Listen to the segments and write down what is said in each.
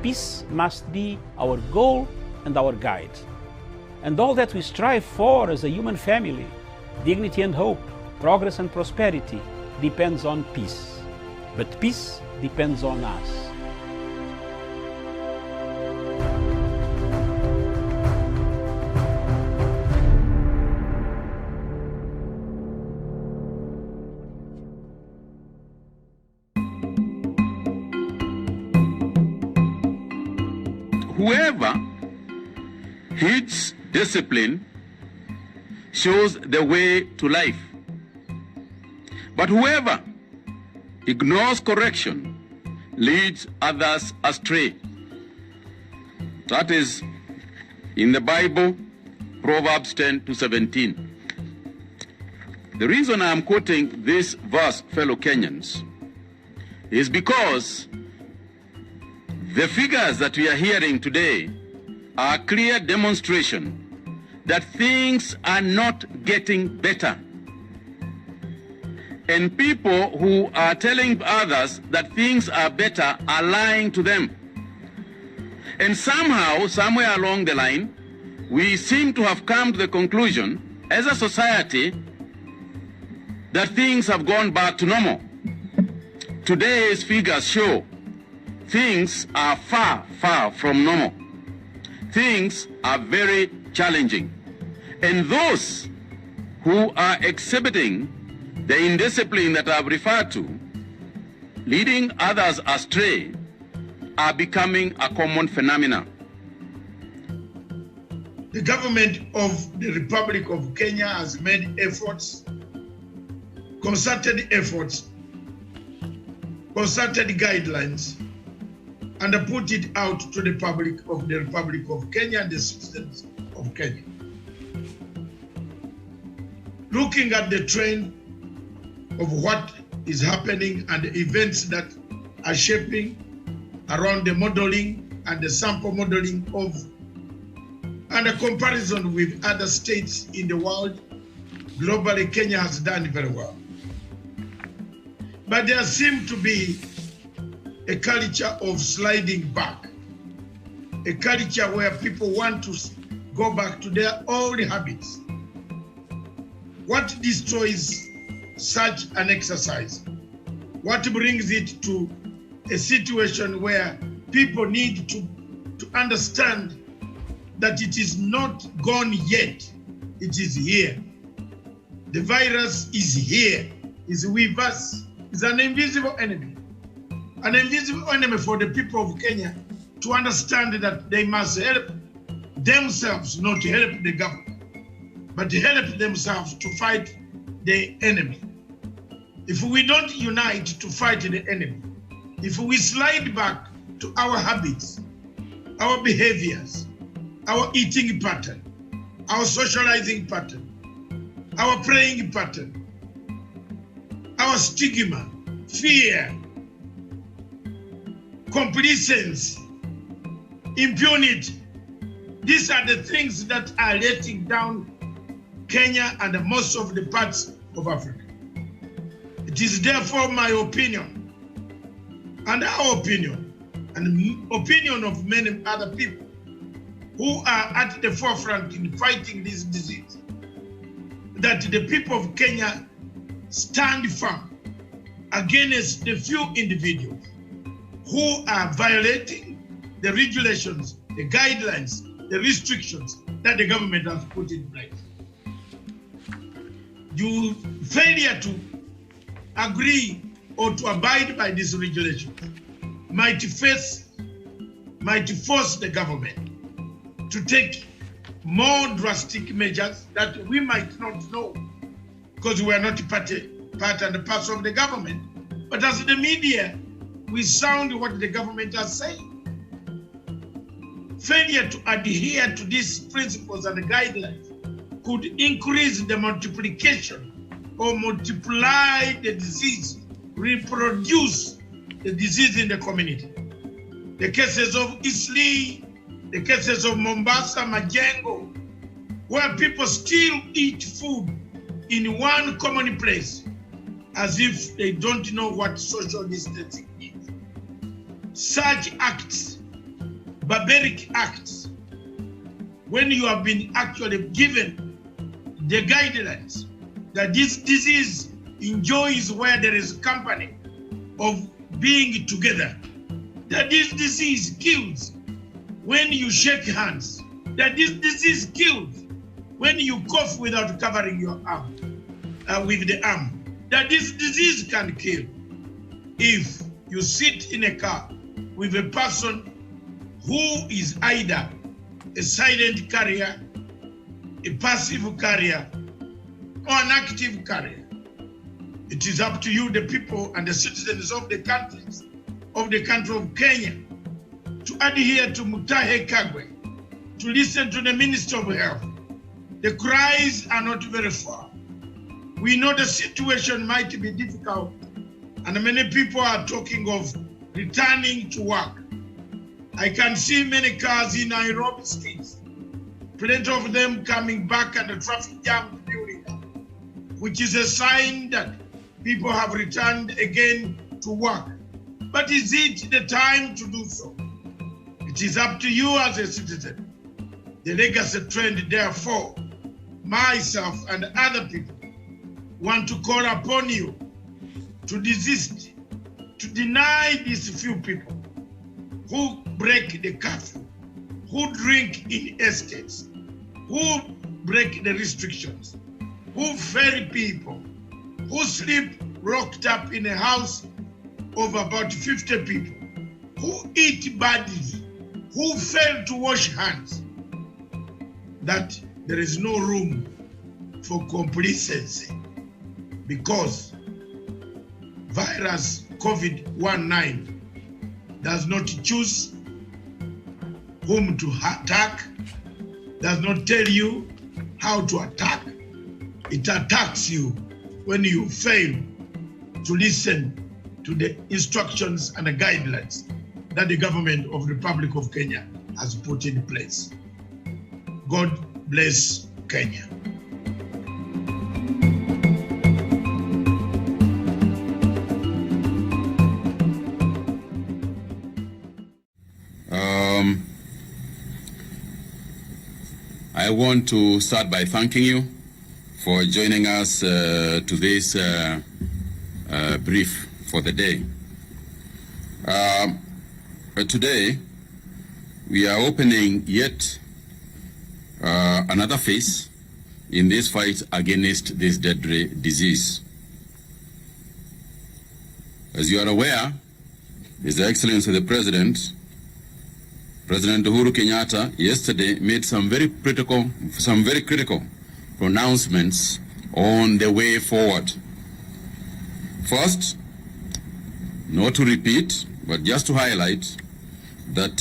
peace must be our goal and our guide. And all that we strive for as a human family, dignity and hope, progress and prosperity, depends on peace. But peace depends on us. Whoever heeds discipline shows the way to life. But whoever ignores correction leads others astray. That is in the Bible, Proverbs 10-17. The reason I am quoting this verse, fellow Kenyans, is because the figures that we are hearing today are a clear demonstration that things are not getting better. And people who are telling others that things are better are lying to them. And somehow, somewhere along the line, we seem to have come to the conclusion as a society that things have gone back to normal. Today's figures show things are far, far from normal. Things are very challenging. And those who are exhibiting the indiscipline that I've referred to, leading others astray, are becoming a common phenomenon. The government of the Republic of Kenya has made efforts, concerted guidelines, and put it out to the public of the Republic of Kenya and the citizens of Kenya. Looking at the trend of what is happening and the events that are shaping around the modeling and the sample modeling of, and a comparison with other states in the world, globally Kenya has done very well. But there seems to be a culture of sliding back, a culture where people want to go back to their old habits. What destroys such an exercise? What brings it to a situation where people need to understand that it is not gone yet, it is here. The virus is here, is with us, is an invisible enemy. An invisible enemy for the people of Kenya to understand that they must help themselves, not to help the government, but to help themselves to fight the enemy. If we don't unite to fight the enemy, if we slide back to our habits, our behaviors, our eating pattern, our socializing pattern, our praying pattern, our stigma, fear, complacency, impunity. These are the things that are letting down Kenya and most of the parts of Africa. It is therefore my opinion, and our opinion, and the opinion of many other people who are at the forefront in fighting this disease, that the people of Kenya stand firm against the few individuals who are violating the regulations, the guidelines, the restrictions that the government has put in place. Your failure to agree or to abide by these regulations might force the government to take more drastic measures that we might not know because we are not part and parcel of the government. But as the media, we sound what the government has said. Failure to adhere to these principles and guidelines could increase the multiplication or multiply the disease, reproduce the disease in the community. The cases of Isli, the cases of Mombasa, Majengo, where people still eat food in one common place as if they don't know what social distancing is. Such acts barbaric acts when you have been actually given the guidelines that this disease enjoys where there is company of being together, that this disease kills when you shake hands, that this disease kills when you cough without covering your arm with the arm, that this disease can kill if you sit in a car with a person who is either a silent carrier, a passive carrier, or an active carrier. It is up to you, the people and the citizens of the country of Kenya, to adhere to Mutahi Kagwe, to listen to the Minister of Health. The cries are not very far. We know the situation might be difficult, and many people are talking of returning to work. I can see many cars in Nairobi streets, plenty of them coming back and the traffic jam building up, which is a sign that people have returned again to work. But is it the time to do so? It is up to you as a citizen. The legacy trend, therefore, myself and other people want to call upon you to desist, to deny these few people who break the curfew, who drink in estates, who break the restrictions, who ferry people, who sleep locked up in a house of about 50 people, who eat badly, who fail to wash hands, that there is no room for complacency, because virus COVID-19 does not choose whom to attack, does not tell you how to attack. It attacks you when you fail to listen to the instructions and the guidelines that the government of the Republic of Kenya has put in place. God bless Kenya. I want to start by thanking you for joining us to this brief for the day. Today, we are opening yet another phase in this fight against this deadly disease. As you are aware, His Excellency the President Uhuru Kenyatta, yesterday made some very critical pronouncements on the way forward. First, not to repeat, but just to highlight that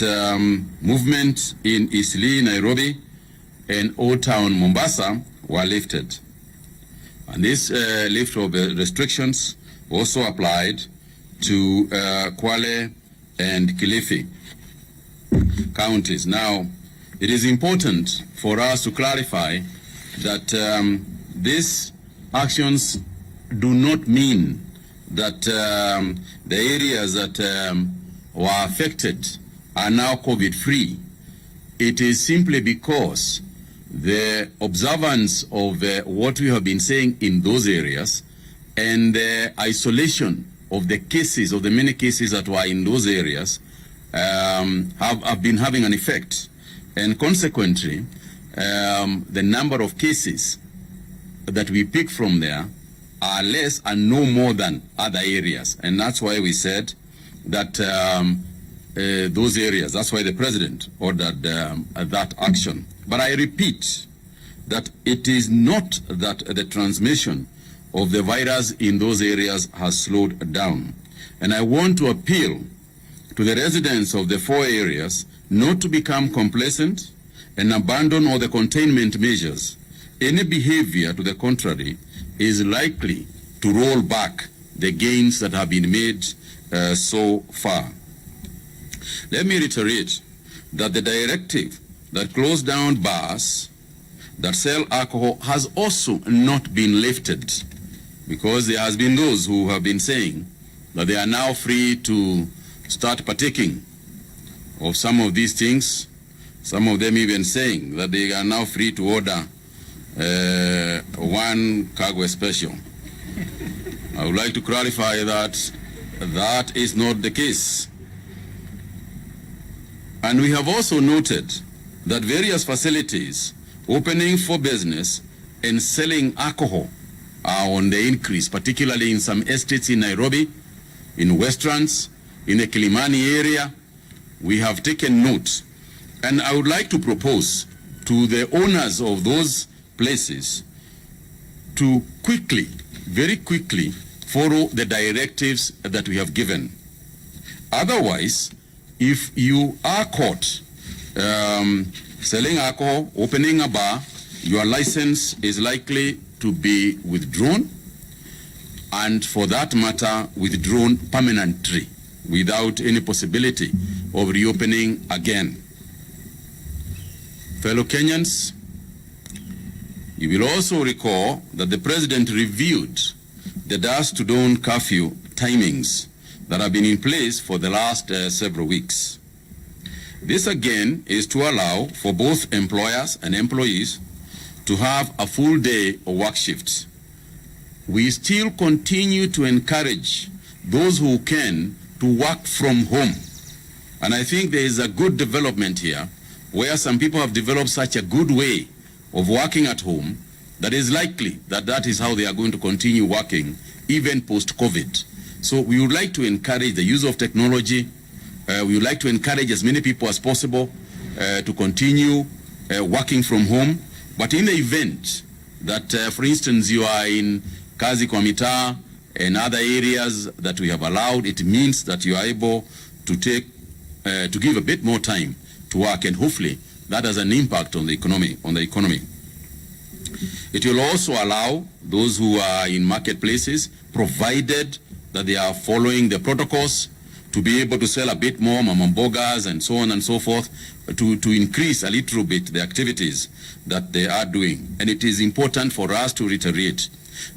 movement in Eastleigh, Nairobi, and Old Town, Mombasa were lifted. And this lift of restrictions also applied to Kwale and Kilifi counties. Now, it is important for us to clarify that these actions do not mean that the areas that were affected are now COVID-free. It is simply because the observance of what we have been saying in those areas and the isolation of the cases, of the many cases that were in those areas, have been having an effect. And consequently, the number of cases that we pick from there are less and no more than other areas. And that's why we said that those areas, that's why the President ordered that action. But I repeat that it is not that the transmission of the virus in those areas has slowed down. And I want to appeal to the residents of the 4 areas not to become complacent and abandon all the containment measures. Any behavior to the contrary is likely to roll back the gains that have been made so far. Let me reiterate that the directive that closed down bars that sell alcohol has also not been lifted, because there has been those who have been saying that they are now free to start partaking of some of these things, some of them even saying that they are now free to order one cargo special. I would like to clarify that that is not the case. And we have also noted that various facilities opening for business and selling alcohol are on the increase, particularly in some estates in Nairobi, in Westlands, in the Kilimani area. We have taken note. And I would like to propose to the owners of those places to quickly, very quickly, follow the directives that we have given. Otherwise, if you are caught selling alcohol, opening a bar, your license is likely to be withdrawn, and for that matter, withdrawn permanently without any possibility of reopening again. Fellow Kenyans, you will also recall that the President reviewed the dusk to dawn curfew timings that have been in place for the last several weeks. This again is to allow for both employers and employees to have a full day of work shifts. We still continue to encourage those who can to work from home. And I think there is a good development here where some people have developed such a good way of working at home that is likely that that is how they are going to continue working even post-COVID. So we would like to encourage the use of technology. We would like to encourage as many people as possible to continue working from home. But in the event that, for instance, you are in Kazi kwa Mitaa and other areas that we have allowed, it means that you are able to to give a bit more time to work, and hopefully that has an impact on the economy. It will also allow those who are in marketplaces, provided that they are following the protocols, to be able to sell a bit more mamambogas and so on and so forth, to increase a little bit the activities that they are doing. And it is important for us to reiterate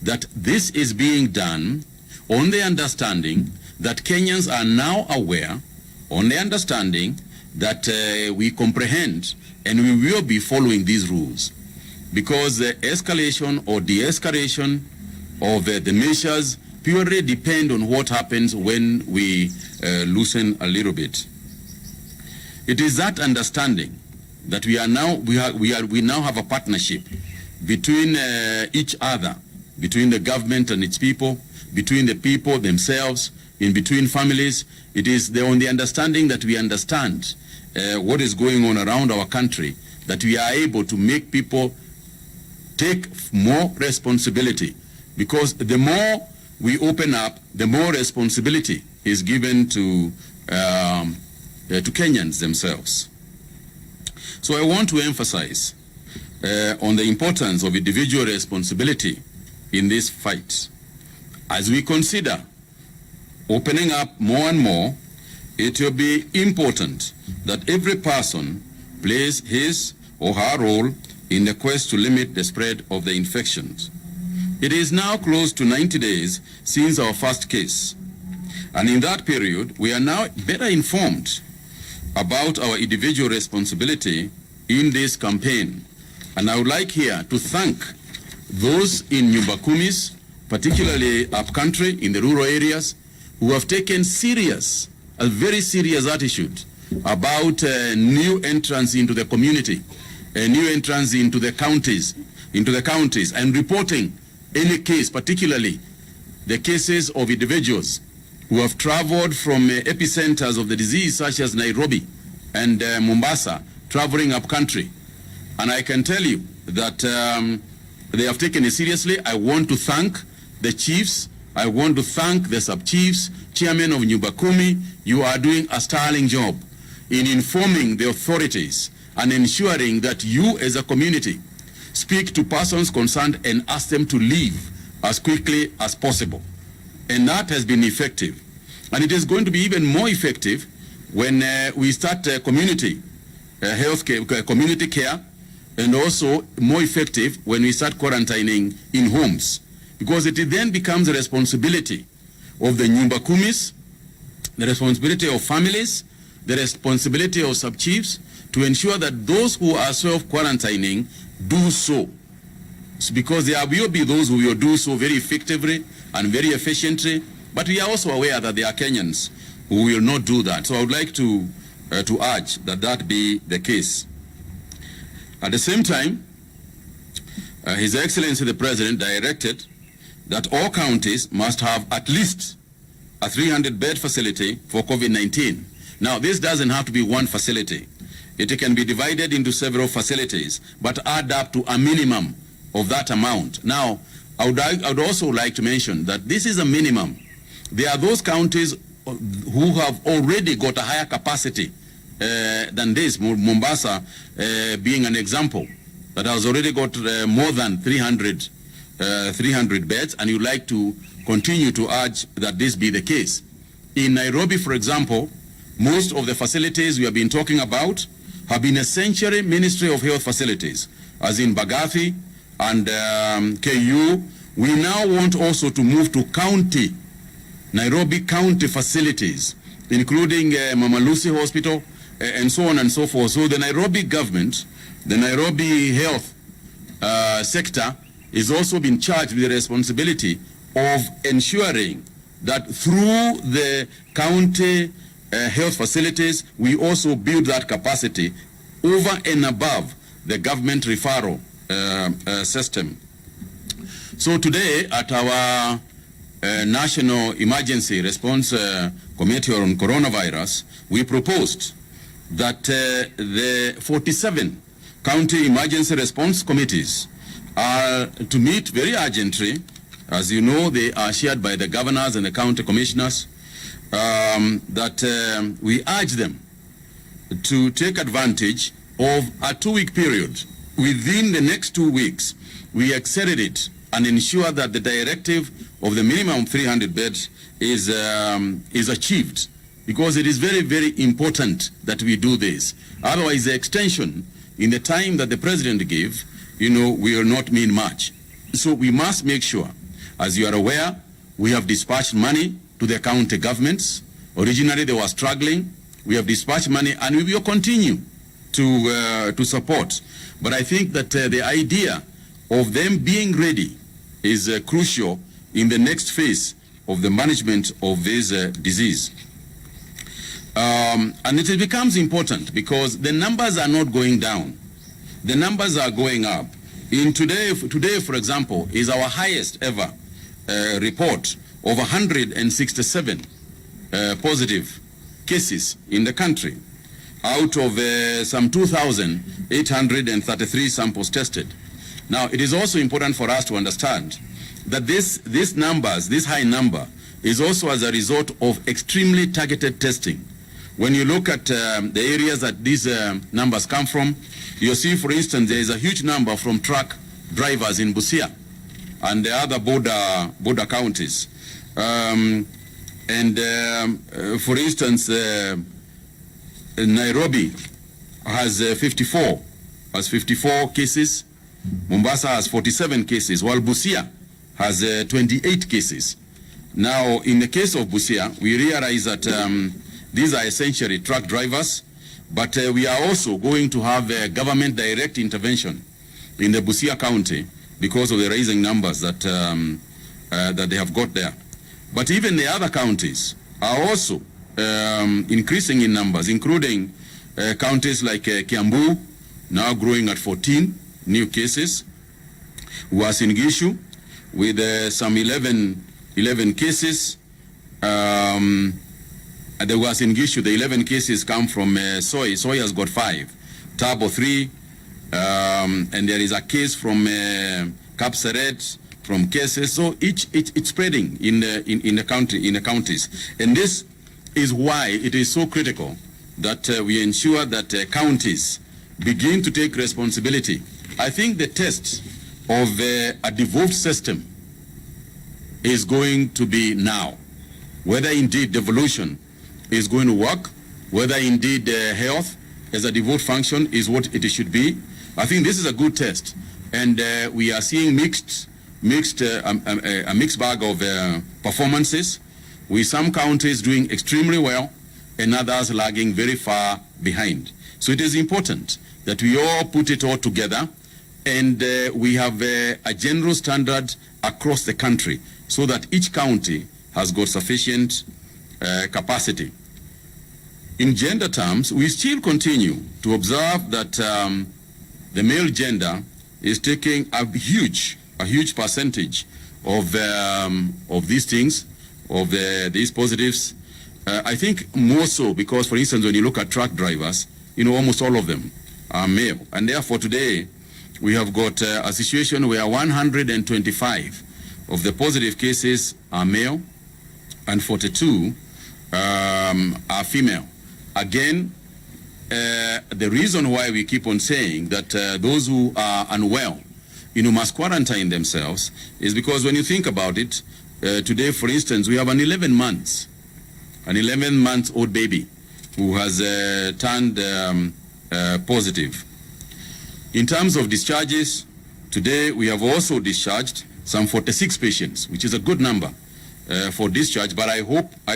that this is being done on the understanding that Kenyans are now aware, on the understanding that we comprehend and we will be following these rules, because the escalation or de-escalation of the measures purely depend on what happens when we loosen a little bit. It is that understanding that we now have a partnership between each other, between the government and its people, between the people themselves, in between families. It is on the understanding that we understand what is going on around our country, that we are able to make people take more responsibility, because the more we open up, the more responsibility is given to Kenyans themselves. So I want to emphasize on the importance of individual responsibility in this fight. As we consider opening up more and more, it will be important that every person plays his or her role in the quest to limit the spread of the infections. It is now close to 90 days since our first case, and in that period, we are now better informed about our individual responsibility in this campaign. And I would like here to thank those in Nyumba Kumis, particularly upcountry in the rural areas, who have taken a very serious attitude about new entrance into the community, new entrance into the counties, and reporting any case, particularly the cases of individuals who have traveled from epicenters of the disease, such as Nairobi and Mombasa, traveling up country. And I can tell you that they have taken it seriously. I want to thank the chiefs. I want to thank the sub-chiefs, chairman of Nyumba Kumi. You are doing a sterling job in informing the authorities and ensuring that you as a community speak to persons concerned and ask them to leave as quickly as possible. And that has been effective. And it is going to be even more effective when we start community health care, community care, and also more effective when we start quarantining in homes. Because it then becomes the responsibility of the Nyumba Kumis, the responsibility of families, the responsibility of sub-chiefs to ensure that those who are self-quarantining do so. It's because there will be those who will do so very effectively and very efficiently, but we are also aware that there are Kenyans who will not do that. So I would like to urge that that be the case. At the same time, His Excellency the President directed that all counties must have at least a 300-bed facility for COVID-19. Now, this doesn't have to be one facility. It can be divided into several facilities, but add up to a minimum of that amount. Now, I would also like to mention that this is a minimum. There are those counties who have already got a higher capacity than this, Mombasa being an example, that has already got more than 300 beds, and you'd like to continue to urge that this be the case. In Nairobi, for example, most of the facilities we have been talking about have been essentially Ministry of Health facilities, as in Bagathi and KU. We now want also to move to county, Nairobi county facilities, including Mama Lucy Hospital, and so on and so forth. So the Nairobi government, the Nairobi health sector, is also been charged with the responsibility of ensuring that through the county health facilities, we also build that capacity over and above the government referral system. So today at our National Emergency Response Committee on Coronavirus, we proposed that the 47 county emergency response committees are to meet very urgently. As you know, they are shared by the governors and the county commissioners, that we urge them to take advantage of a 2-week period. Within the next 2 weeks, we accelerate and ensure that the directive of the minimum 300 beds is achieved, because it is very, very important that we do this. Otherwise, the extension in the time that the president gave, will not mean much. So we must make sure, as you are aware, we have dispatched money to the county governments. Originally, they were struggling. We have dispatched money, and we will continue to support. But I think that the idea of them being ready is crucial in the next phase of the management of this disease. And it becomes important because the numbers are not going down. The numbers are going up. Today, for example, is our highest ever report of 167 positive cases in the country out of some 2,833 samples tested. Now, it is also important for us to understand that this high number is also as a result of extremely targeted testing. When you look at the areas that these numbers come from, you'll see, for instance, there is a huge number from truck drivers in Busia and the other border counties. For instance, Nairobi has 54 cases. Mombasa has 47 cases, while Busia has 28 cases. Now, in the case of Busia, we realize that these are essentially truck drivers, but we are also going to have government direct intervention in the Busia County because of the rising numbers that they have got there. But even the other counties are also increasing in numbers, including counties like Kiambu, now growing at 14 new cases. Uasin Gishu with some 11 cases. At the Uasin Gishu, the 11 cases come from Soy. Soy has got 5, Tabo 3, and there is a case from Kapseret, from cases. So it's spreading in the counties, and this is why it is so critical that we ensure that counties begin to take responsibility. I think the test of a devolved system is going to be now, whether indeed devolution is going to work, whether indeed health as a devolved function is what it should be. I think this is a good test, and we are seeing a mixed bag of performances, with some counties doing extremely well and others lagging very far behind. So it is important that we all put it all together, and we have a general standard across the country so that each county has got sufficient capacity. In gender terms, we still continue to observe that the male gender is taking a huge percentage of these things, of these positives. I think more so because, for instance, when you look at truck drivers, almost all of them are male. And therefore today, we have got a situation where 125 of the positive cases are male and 42 are female. Again, the reason why we keep on saying that those who are unwell, must quarantine themselves is because when you think about it, today, for instance, we have an 11-month-old baby who has turned positive. In terms of discharges, today we have also discharged some 46 patients, which is a good number for discharge, but I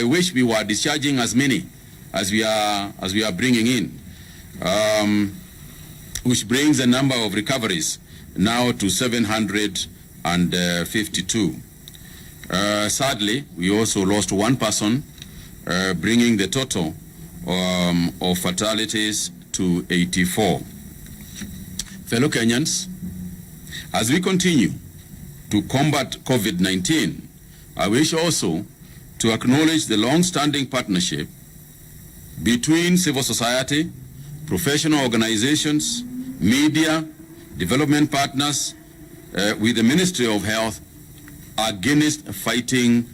wish we were discharging as many as we are bringing in, which brings the number of recoveries now to 752. Sadly, we also lost one person, bringing the total of fatalities to 84. Fellow Kenyans, as we continue to combat COVID-19, I wish also to acknowledge the long-standing partnership between civil society, professional organizations, media, development partners, with the Ministry of Health against fighting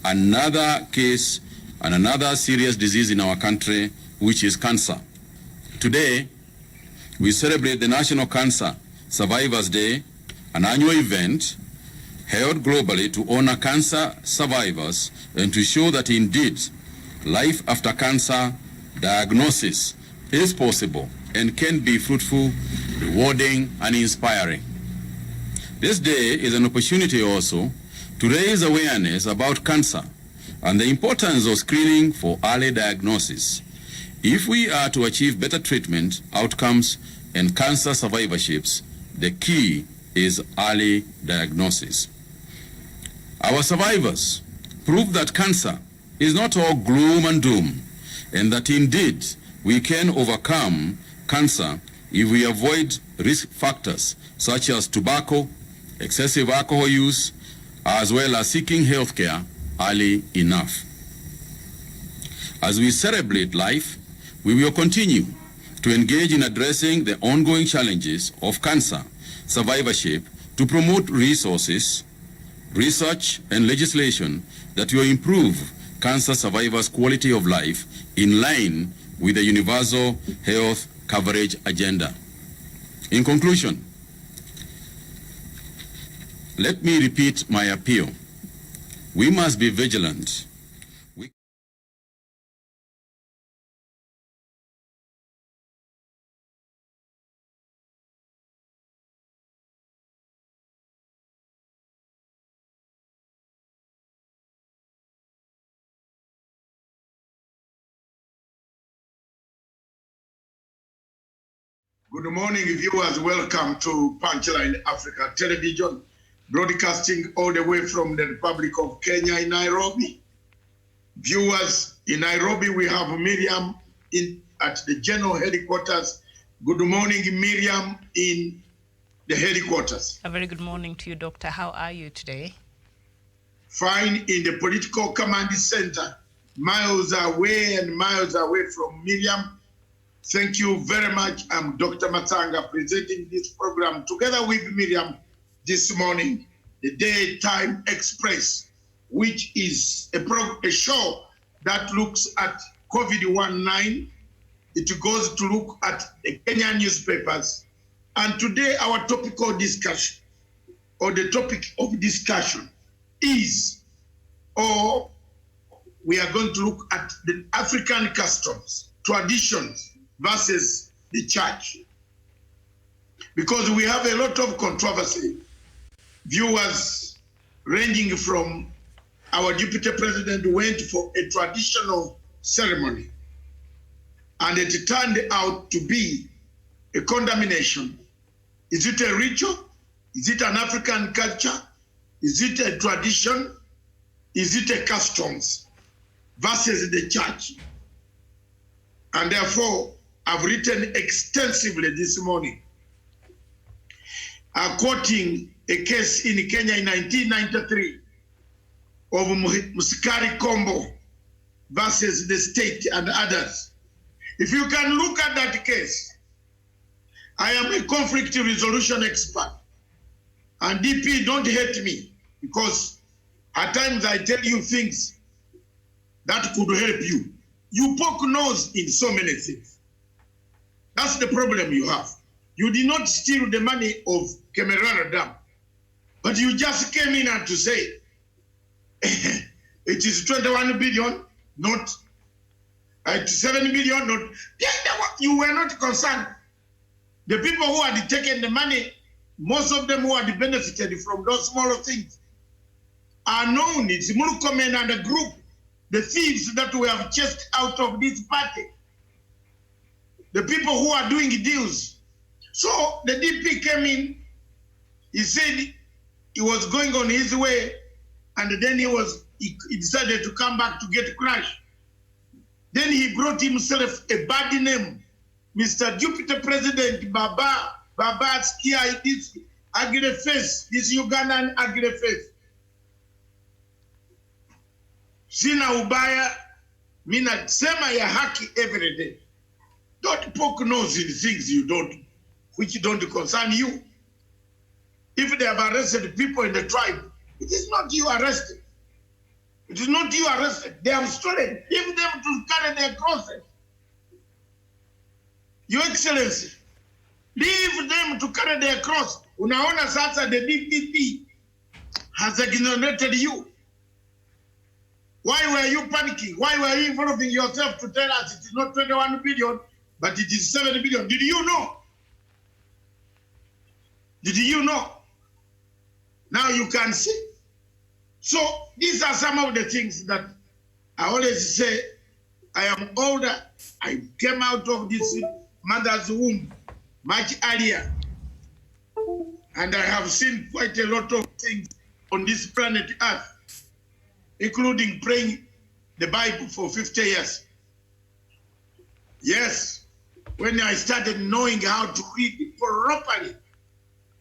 another case and another serious disease in our country, which is cancer. Today, we celebrate the National Cancer Survivors Day, an annual event held globally to honor cancer survivors and to show that indeed life after cancer diagnosis is possible and can be fruitful, rewarding, and inspiring. This day is an opportunity also to raise awareness about cancer and the importance of screening for early diagnosis. If we are to achieve better treatment outcomes and cancer survivorships, the key is early diagnosis. Our survivors prove that cancer is not all gloom and doom, and that indeed we can overcome cancer if we avoid risk factors such as tobacco, excessive alcohol use, as well as seeking health care early enough. As we celebrate life, we will continue to engage in addressing the ongoing challenges of cancer survivorship to promote resources, research, and legislation that will improve cancer survivors' quality of life in line with the universal health coverage agenda. In conclusion, let me repeat my appeal. We must be vigilant. Good morning, viewers. Welcome to Punchline Africa Television, broadcasting all the way from the Republic of Kenya in Nairobi. Viewers, in Nairobi, we have Miriam at the general headquarters. Good morning, Miriam, in the headquarters. A very good morning to you, Doctor. How are you today? Fine in the political command center, miles away and miles away from Miriam. Thank you very much. I'm Dr. Matanga presenting this program together with Miriam this morning, the Daytime Express, which is a show that looks at COVID-19. It goes to look at the Kenyan newspapers. And today our topical discussion, or the topic of discussion is, or we are going to look at the African customs, traditions, versus the church. Because we have a lot of controversy. Viewers ranging from our deputy president went for a traditional ceremony and it turned out to be a condemnation. Is it a ritual? Is it an African culture? Is it a tradition? Is it a customs versus the church? And therefore, I've written extensively this morning, quoting a case in Kenya in 1993 of Musikari Kombo versus the state and others. If you can look at that case, I am a conflict resolution expert. And DP, don't hate me, because at times I tell you things that could help you. You poke nose in so many things. That's the problem you have. You did not steal the money of Kemerara Dam, but you just came in and to say, it is 21 billion, not 7 billion, not. You were not concerned. The people who had taken the money, most of them who had benefited from those smaller things, are known. It's Mulukomen and a group, the thieves that we have chased out of this party. The people who are doing deals. So the DP came in, he said he was going on his way, and then he decided to come back to get crushed. Then he brought himself a bad name, Mr. Jupiter President Baba Skia, this ugly face, this Ugandan ugly face. Sina ubaya, mina sema ya haki every day. Don't poke nose in things which don't concern you. If they have arrested people in the tribe, it is not you arrested. It is not you arrested. They have stolen. Leave them to carry their crosses. Your Excellency, leave them to carry their cross. Unaona sasa the DPP has exonerated you. Why were you panicking? Why were you involving yourself to tell us it is not 21 billion, but it is 7 billion? Did you know? Did you know? Now you can see. So these are some of the things that I always say. I am older. I came out of this mother's womb much earlier. And I have seen quite a lot of things on this planet Earth, including praying the Bible for 50 years. Yes, when I started knowing how to read it properly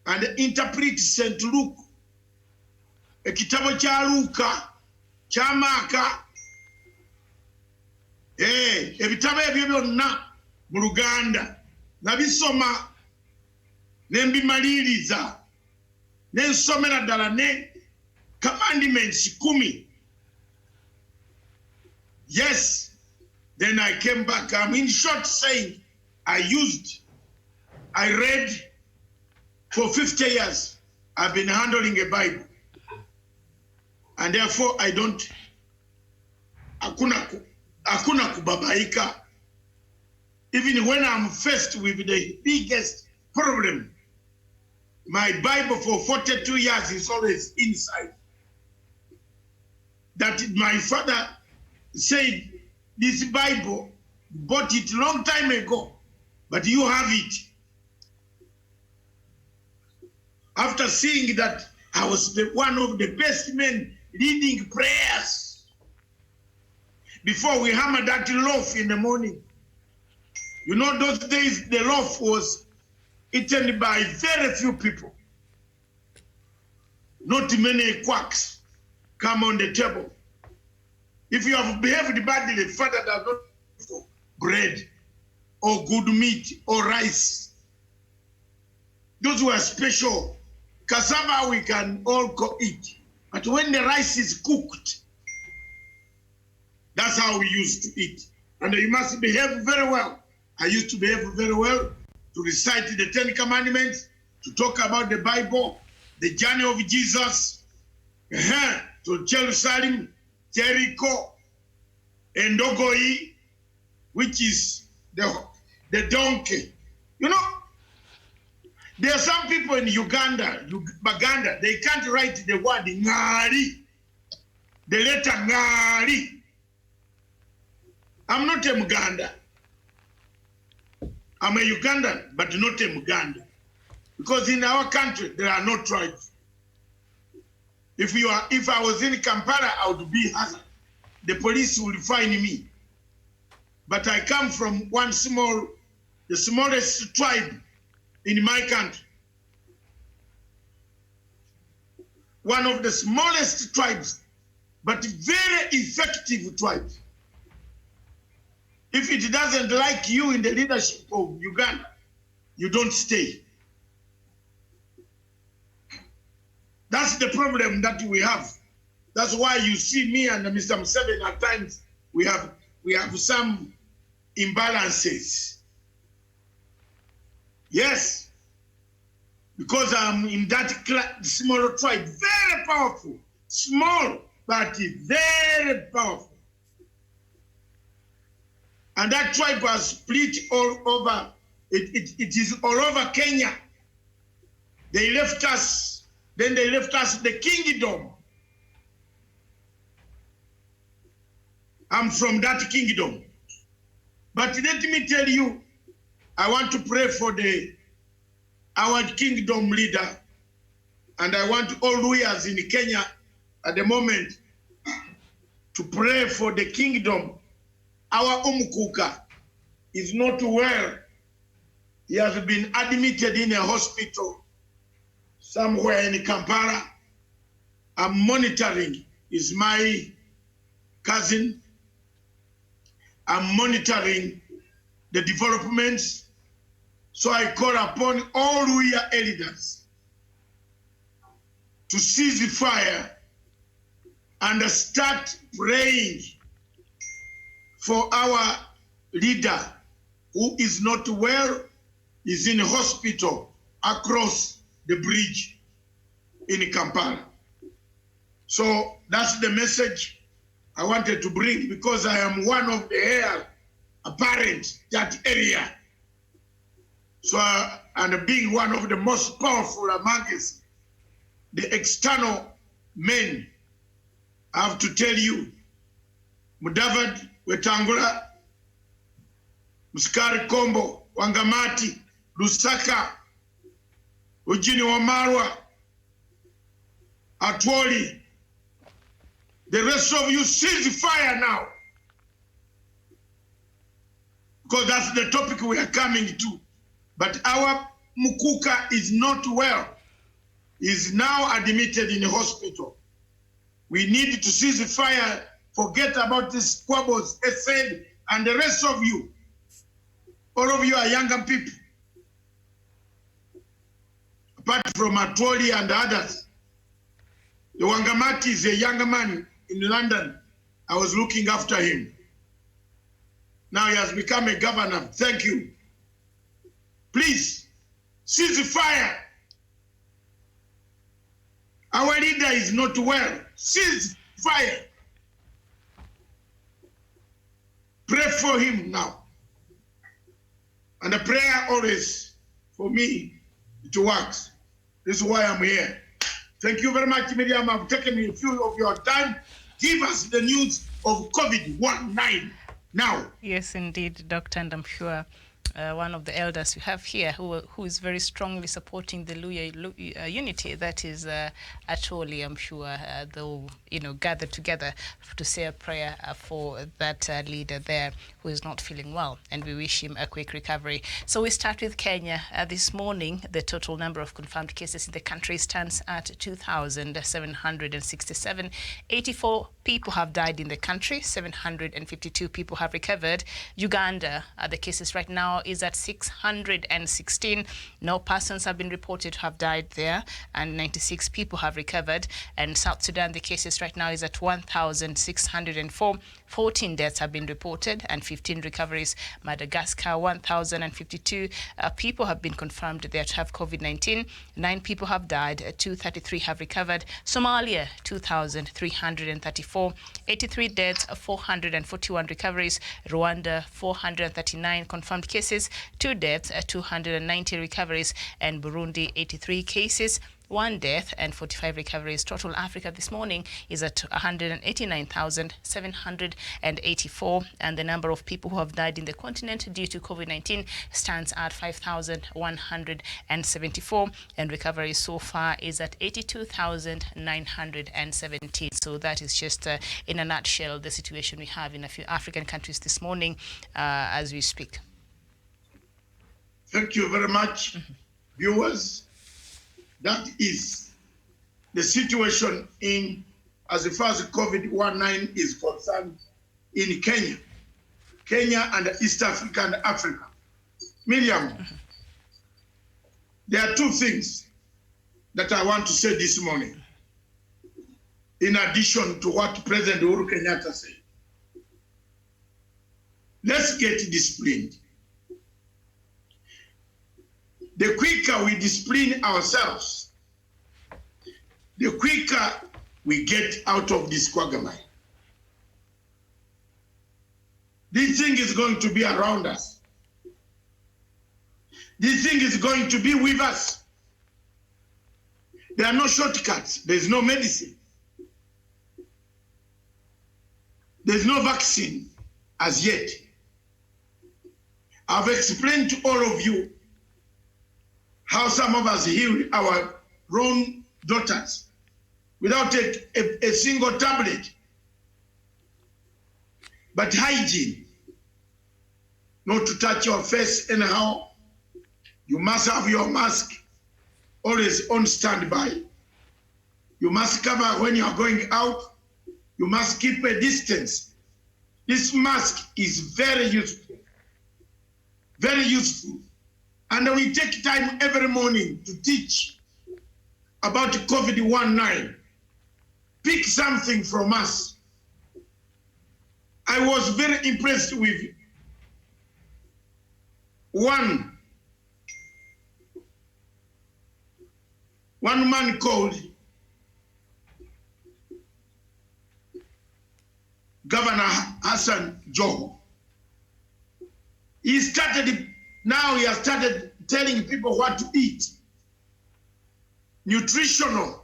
and interpret St. Luke, ekitabo cha Luka, cha Maka, ebitabo ebyo byonna mu Luganda nabisoma nembimaliriza nensomera ddala ne commandments 10. Yes, then I came back. I'm in short saying I read for 50 years. I've been handling a Bible. And therefore I don't, hakuna kubabaika. Even when I'm faced with the biggest problem, my Bible for 42 years is always inside. That my father said, this Bible, bought it long time ago, but you have it. After seeing that I was one of the best men leading prayers, before we hammered that loaf in the morning. You know, those days the loaf was eaten by very few people. Not many quacks come on the table. If you have behaved badly, Father does not for bread or good meat or rice. Those were special. Cassava we can all eat. But when the rice is cooked, that's how we used to eat. And you must behave very well. I used to behave very well, to recite the 10 Commandments, to talk about the Bible, the journey of Jesus, to Jerusalem, Jericho, and Dogoi, which is the donkey. You know, there are some people in Uganda, they can't write the word Ngari, the letter Ngari. I'm not a Muganda. I'm a Ugandan, but not a Muganda. Because in our country, there are no tribes. If I was in Kampala, I would be hazard. The police would find me. But I come from the smallest tribe in my country. One of the smallest tribes, but very effective tribes. If it doesn't like you in the leadership of Uganda, you don't stay. That's the problem that we have. That's why you see me and Mr. Museveni at times, we have some imbalances. Yes, because I'm in that smaller tribe, very powerful, small, but very powerful. And that tribe was split all over, it is all over Kenya. They left us, then they left us the kingdom. I'm from that kingdom. But let me tell you, I want to pray for our kingdom leader, and I want all lawyers in Kenya at the moment to pray for the kingdom. Our Umukuka is not well. He has been admitted in a hospital somewhere in Kampala. I'm monitoring. He's my cousin. I'm monitoring the developments. So I call upon all Luya elders to cease the fire and start praying for our leader who is not well, is in a hospital across the bridge in Kampala. So that's the message I wanted to bring, because I am one of the heir apparent that area. So, and being one of the most powerful amongst the external men, I have to tell you, Mudavadi, Wetangula, Muskari Kombo, Wangamati, Lusaka, Ujini Wamarwa, Atwoli, the rest of you cease fire now. Because that's the topic we are coming to. But our Mukuka is not well. He is now admitted in a hospital. We need to cease the fire, forget about these squabbles, said, and the rest of you. All of you are younger people. Apart from Atwoli and others. The Wangamati is a younger man in London. I was looking after him. Now he has become a governor. Thank you. Please, cease the fire. Our leader is not well. Cease fire. Pray for him now. And the prayer always, for me, it works. This is why I'm here. Thank you very much, Miriam. I've taken a few of your time. Give us the news of COVID-19 now. Yes, indeed, Doctor, and I'm sure one of the elders you have here who is very strongly supporting the Luya unity, that is Atwoli. I'm sure they'll gather together to say a prayer for that leader there who is not feeling well, and we wish him a quick recovery. So we start with Kenya. This morning, the total number of confirmed cases in the country stands at 2,767. 84 people have died in the country. 752 people have recovered. Uganda, the cases right now is at 616. No persons have been reported to have died there, and 96 people have recovered. And South Sudan, the cases right now is at 1,604. 14 deaths have been reported and 15 recoveries. Madagascar, 1,052 people have been confirmed there to have COVID-19. 9 people have died. 233 have recovered. Somalia, 2,334. 83 deaths, 441 recoveries. Rwanda, 439 confirmed cases, 2 deaths, 290 recoveries. And Burundi, 83 cases, 1 death and 45 recoveries. Total Africa this morning is at 189,784, and the number of people who have died in the continent due to COVID-19 stands at 5,174, and recovery so far is at 82,917. So that is just in a nutshell the situation we have in a few African countries this morning as we speak. Thank you very much, viewers. That is the situation in as far as COVID-19 is concerned in Kenya and East Africa and Africa. Miriam, there are two things that I want to say this morning, in addition to what President Uhuru Kenyatta said. Let's get disciplined. The quicker we discipline ourselves, the quicker we get out of this quagmire. This thing is going to be around us. This thing is going to be with us. There are no shortcuts. There's no medicine. There's no vaccine as yet. I've explained to all of you how some of us healed our own daughters without a single tablet. But hygiene, not to touch your face anyhow. You must have your mask always on standby. You must cover when you are going out. You must keep a distance. This mask is very useful. Very useful. And we take time every morning to teach about COVID-19. Pick something from us. I was very impressed with one man called Governor Hassan Joho. He has started telling people what to eat. Nutritional.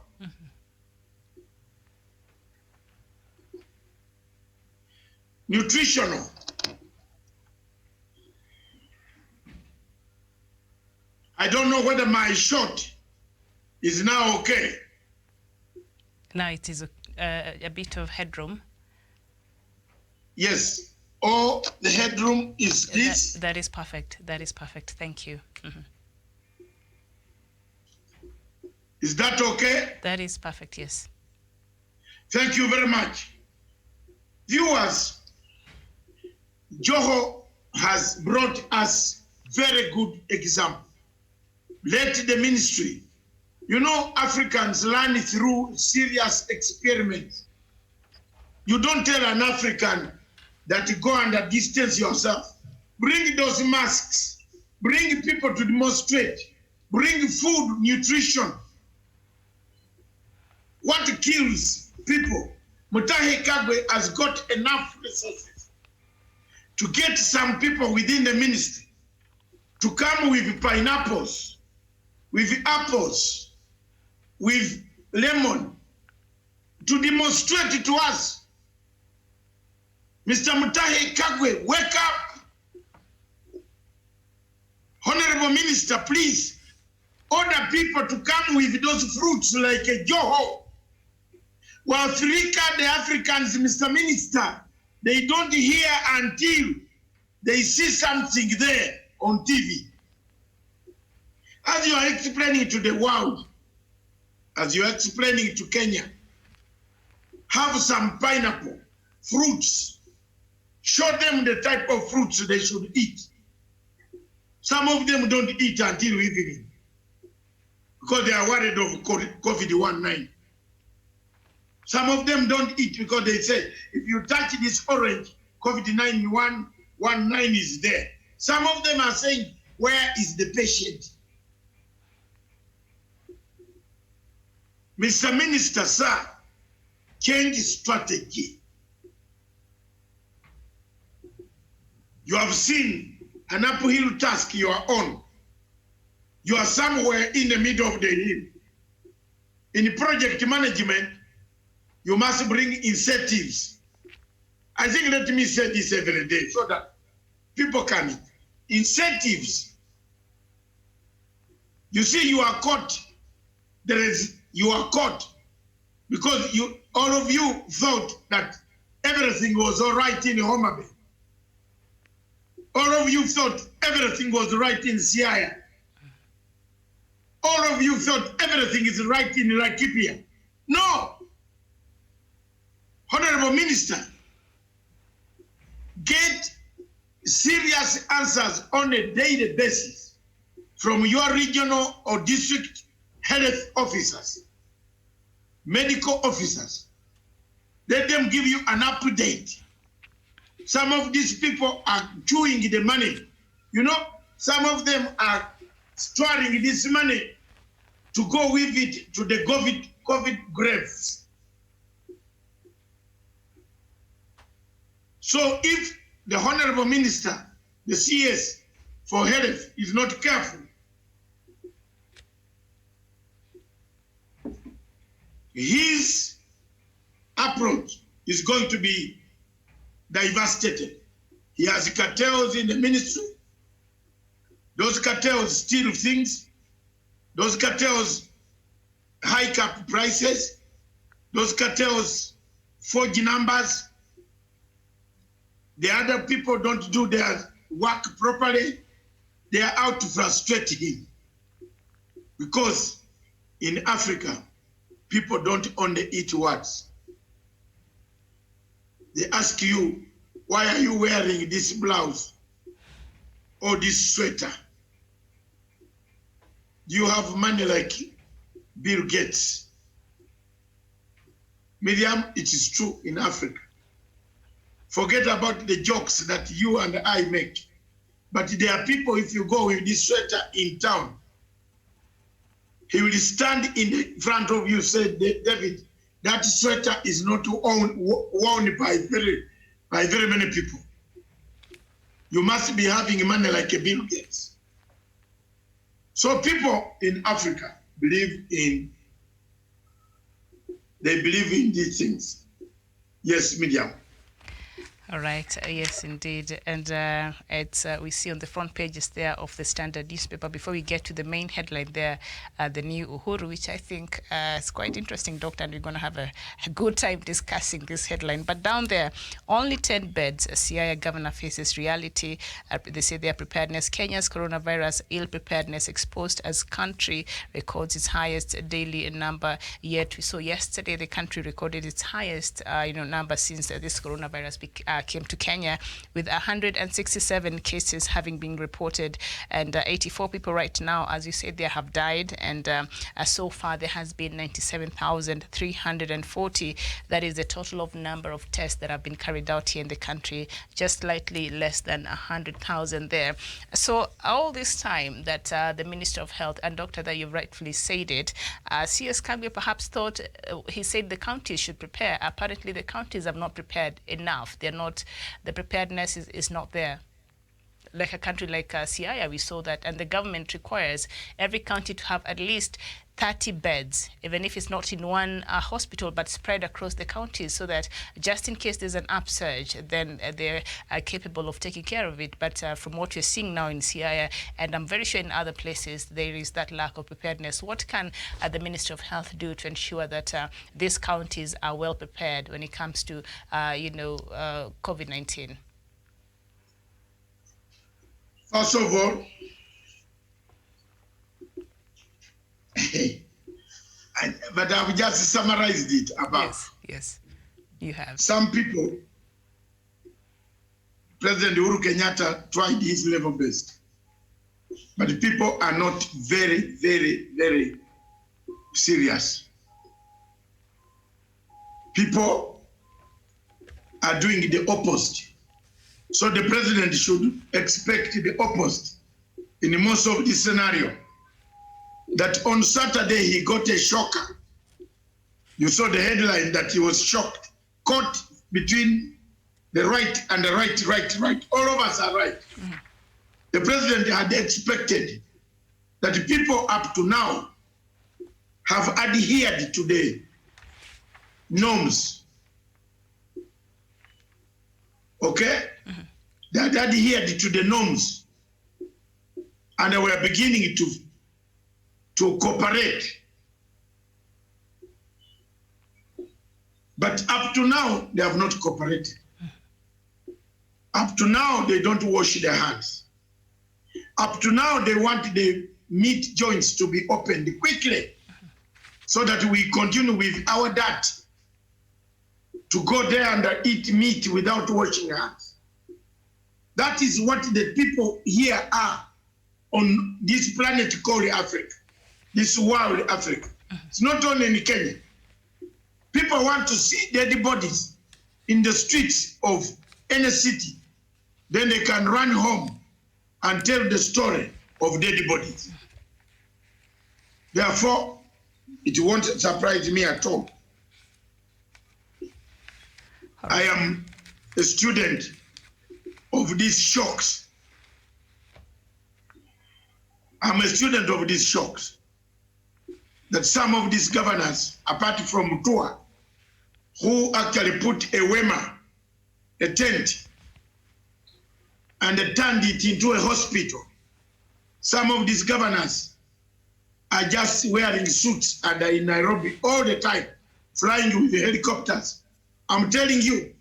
Nutritional. I don't know whether my shot is now okay. Now it is a bit of headroom. Yes. Or the headroom is this. That is perfect. That is perfect. Thank you. Is that okay? That is perfect, yes. Thank you very much. Viewers, Joho has brought us very good example. Let the ministry, you know, Africans learn through serious experiments. You don't tell an African that you go and distance yourself. Bring those masks. Bring people to demonstrate. Bring food, nutrition. What kills people? Mutahi Kagwe has got enough resources to get some people within the ministry to come with pineapples, with apples, with lemon, to demonstrate to us. Mr. Mutahi Kagwe, wake up. Honorable Minister, please order people to come with those fruits like a Joho. Well, Africa, the Africans, Mr. Minister, they don't hear until they see something there on TV. As you are explaining to the world, as you are explaining to Kenya, have some pineapple, fruits. Show them the type of fruits they should eat. Some of them don't eat until evening because they are worried of COVID-19. Some of them don't eat because they say, if you touch this orange, COVID-19 is there. Some of them are saying, where is the patient? Mr. Minister, sir, change strategy. You have seen an uphill task you are on. You are somewhere in the middle of the hill. in project management, you must bring incentives. I think let me say this every day so that people can. Incentives. You see, you are caught. You are caught because all of you thought that everything was all right in Homa Bay. All of you thought everything was right in Siaya. All of you thought everything is right in Laikipia. No. Honorable Minister, get serious answers on a daily basis from your regional or district health officers, medical officers. Let them give you an update. Some of these people are chewing the money. You know, some of them are storing this money to go with it to the COVID graves. So if the Honorable Minister, the CS for Health, is not careful, his approach is going to be devastated. He has cartels in the ministry. Those cartels steal things. Those cartels hike up prices. Those cartels forge numbers. The other people don't do their work properly. They are out to frustrate him. Because in Africa, people don't only eat words. They ask you, why are you wearing this blouse or this sweater? Do you have money like Bill Gates? Miriam, it is true in Africa. Forget about the jokes that you and I make. But there are people, if you go with this sweater in town, he will stand in the front of you, say, David, that sweater is not worn by very many people. You must be having money like a Bill Gates. So people in Africa believe in these things. Yes, Miriam. All right. Yes, indeed. And we see on the front pages there of the Standard newspaper, before we get to the main headline there, the new Uhuru, which I think is quite interesting, Doctor, and we're going to have a good time discussing this headline. But down there, only 10 beds, Siaya governor faces reality. They say their preparedness. Kenya's coronavirus ill preparedness exposed as country records its highest daily number yet. We saw yesterday the country recorded its highest number since this coronavirus came to Kenya, with 167 cases having been reported, and 84 people right now, as you said, they have died, and so far there has been 97,340. That is the total of number of tests that have been carried out here in the country, just slightly less than 100,000 there. So all this time that the Minister of Health, and Doctor, that you've rightfully said it, CS Kagwe perhaps thought, he said the counties should prepare. Apparently the counties have not prepared enough. They're not, the preparedness is not there. Like a country like Siaya, we saw that, and the government requires every county to have at least 30 beds, even if it's not in one hospital, but spread across the counties, so that just in case there's an upsurge, then they're capable of taking care of it. But from what we're seeing now in Siaya, and I'm very sure in other places, there is that lack of preparedness. What can the Minister of Health do to ensure that these counties are well prepared when it comes to, COVID-19? First of all, but I've just summarized it above. Yes, you have. Some people, President Uhuru Kenyatta tried his level best, but people are not very, very, very serious. People are doing the opposite. So the president should expect the opposite in most of this scenario. That on Saturday he got a shocker. You saw the headline that he was shocked, caught between the right and the right. All of us are right. Mm-hmm. The president had expected that people up to now have adhered to the norms. Okay? They had adhered to the norms. And they were beginning to cooperate. But up to now, they have not cooperated. Up to now, they don't wash their hands. Up to now, they want the meat joints to be opened quickly so that we continue with our diet to go there and eat meat without washing hands. That is what the people here are on this planet called Africa, this world Africa. It's not only in Kenya. People want to see dead bodies in the streets of any city. Then they can run home and tell the story of dead bodies. Therefore, it won't surprise me at all. I am a student of these shocks. I'm a student of these shocks. That some of these governors, apart from Mutua, who actually put a wema, a tent, and they turned it into a hospital. Some of these governors are just wearing suits and are in Nairobi all the time, flying with the helicopters. I'm telling you,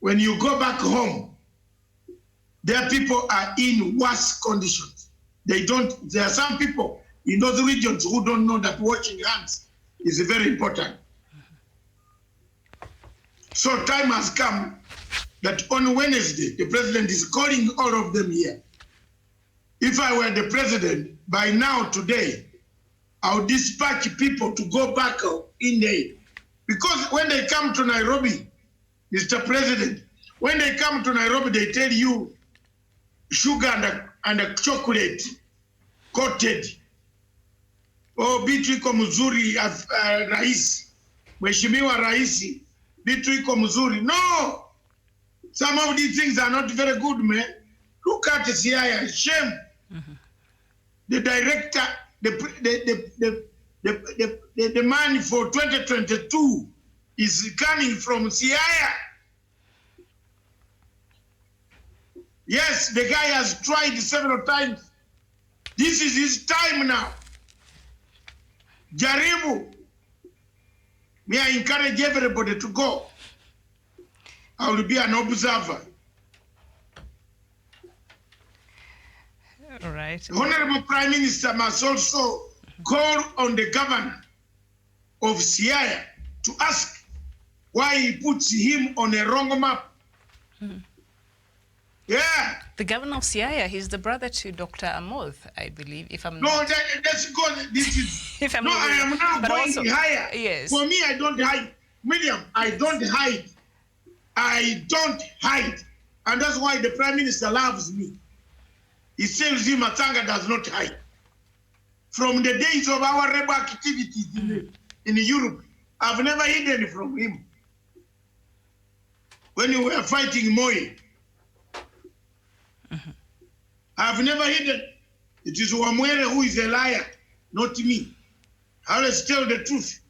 when you go back home, their people are in worse conditions. There are some people in those regions who don't know that washing hands is very important. So time has come that on Wednesday, the president is calling all of them here. If I were the president, by now, today, I would dispatch people to go back in there. Because when they come to Nairobi, Mr. President, when they come to Nairobi, they tell you sugar and a chocolate coated. Oh, bitu iko mzuri, rais, mheshimiwa raisi, bitu iko mzuri. No! Some of these things are not very good, man. Look at the CIA, shame. The director, the money for 2022 is coming from CIA. Yes, the guy has tried several times. This is his time now. Jaribu. May I encourage everybody to go. I will be an observer. All right. The Honorable Prime Minister must also call on the governor of Siaya to ask why he puts him on a wrong map. Yeah. The governor of Siaya, he's the brother to Dr. Amoth, I believe, if I'm No, not... that's good. This is... If I'm no, not I am now but going also, higher. Yes. For me, I don't hide. William, I don't hide. I don't hide. And that's why the Prime Minister loves me. He says Matanga does not hide. From the days of our rebel activities in Europe, I've never hidden from him. When we were fighting Moi, I've never hidden. It is Wamwere who is a liar, not me. I always tell the truth.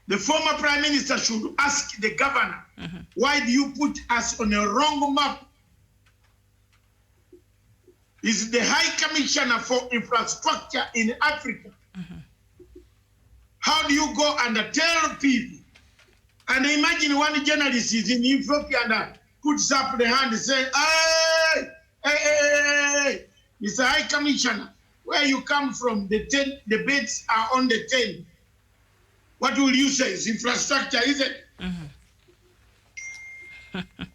The former Prime Minister should ask the governor, why do you put us on a wrong map? Is the High Commissioner for Infrastructure in Africa. How do you go and tell people? And imagine one journalist is in Ethiopia and puts up the hand and says, hey, Mr. High Commissioner, where you come from, the beds are on the 10. What will you say? It's infrastructure, is it?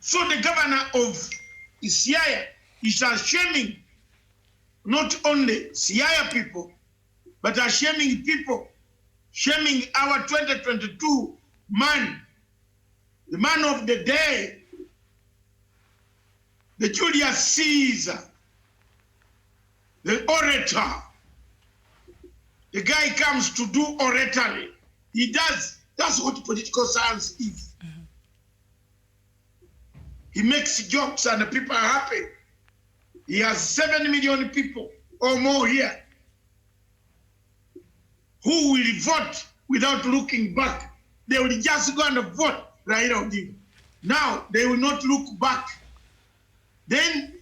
So the governor of Siaya is shaming not only Siaya people, but shaming people, shaming our 2022 man, the man of the day, the Julius Caesar, the orator. The guy comes to do oratory. He does. That's what political science is. He makes jokes and the people are happy. He has 7 million people or more here. who will vote without looking back. They will just go and vote Raila Odinga. Now, they will not look back. Then,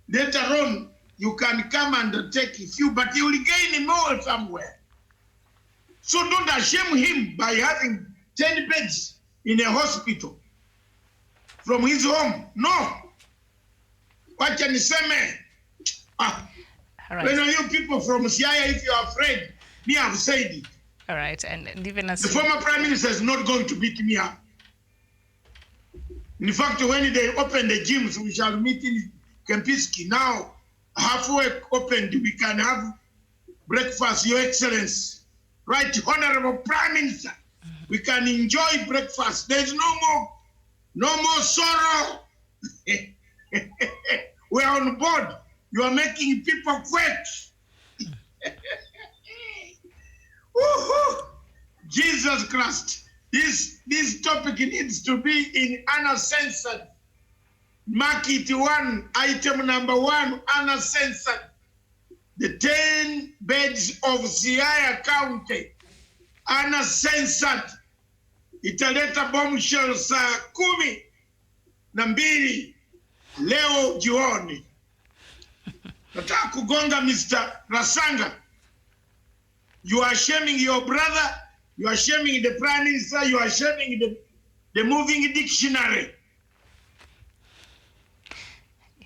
later on, you can come and take a few, but you will gain more somewhere. So don't shame him by having 10 beds in a hospital from his home. No. Wacha niseme. Right. When you people from Siaya, if you are afraid, me have said it. All right, and even as the former prime minister is not going to beat me up. In fact, when they open the gyms, we shall meet in Kempinski. Now, halfway opened, we can have breakfast, Your Excellency. Right, Honorable Prime Minister. We can enjoy breakfast. There's no more sorrow. We are on board. You are making people quit. Jesus Christ. This topic needs to be in uncensored. Mark it one, item number 1, uncensored. The 10 beds of Siaya County, uncensored. Italeta bombshell saa 12 leo jioni. Nataka kugonga Mr. Rasanga. You are shaming your brother, you are shaming the Prime Minister, you are shaming the moving dictionary.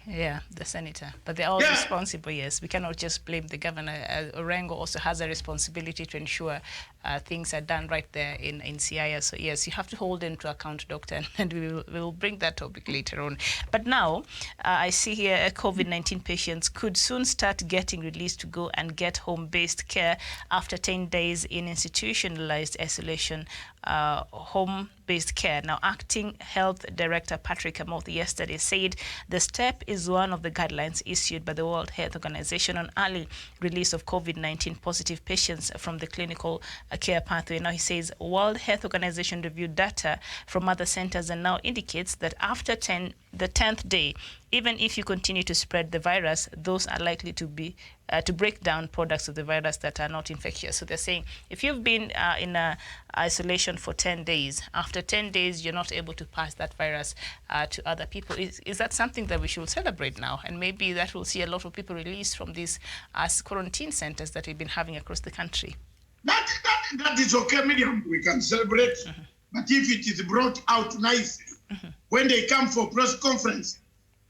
Yeah, the senator. But they're all responsible, yes. We cannot just blame the governor. Orengo also has a responsibility to ensure things are done right there in Siaya. So, yes, you have to hold them to account, Doctor, and we will bring that topic later on. But now, I see here COVID-19 patients could soon start getting released to go and get home-based care after 10 days in institutionalized isolation, home-based care. Now, Acting Health Director Patrick Amoth yesterday said the step is one of the guidelines issued by the World Health Organization on early release of COVID-19 positive patients from the clinical care pathway. Now, he says World Health Organization reviewed data from other centers and now indicates that after the 10th day, even if you continue to spread the virus, those are likely to be to break down products of the virus that are not infectious. So they're saying if you've been in isolation for 10 days, after 10 days, you're not able to pass that virus to other people. Is that something that we should celebrate now? And maybe that will see a lot of people released from these quarantine centers that we've been having across the country. That is okay, Miriam. We can celebrate. But if it is brought out nicely, when they come for press conference,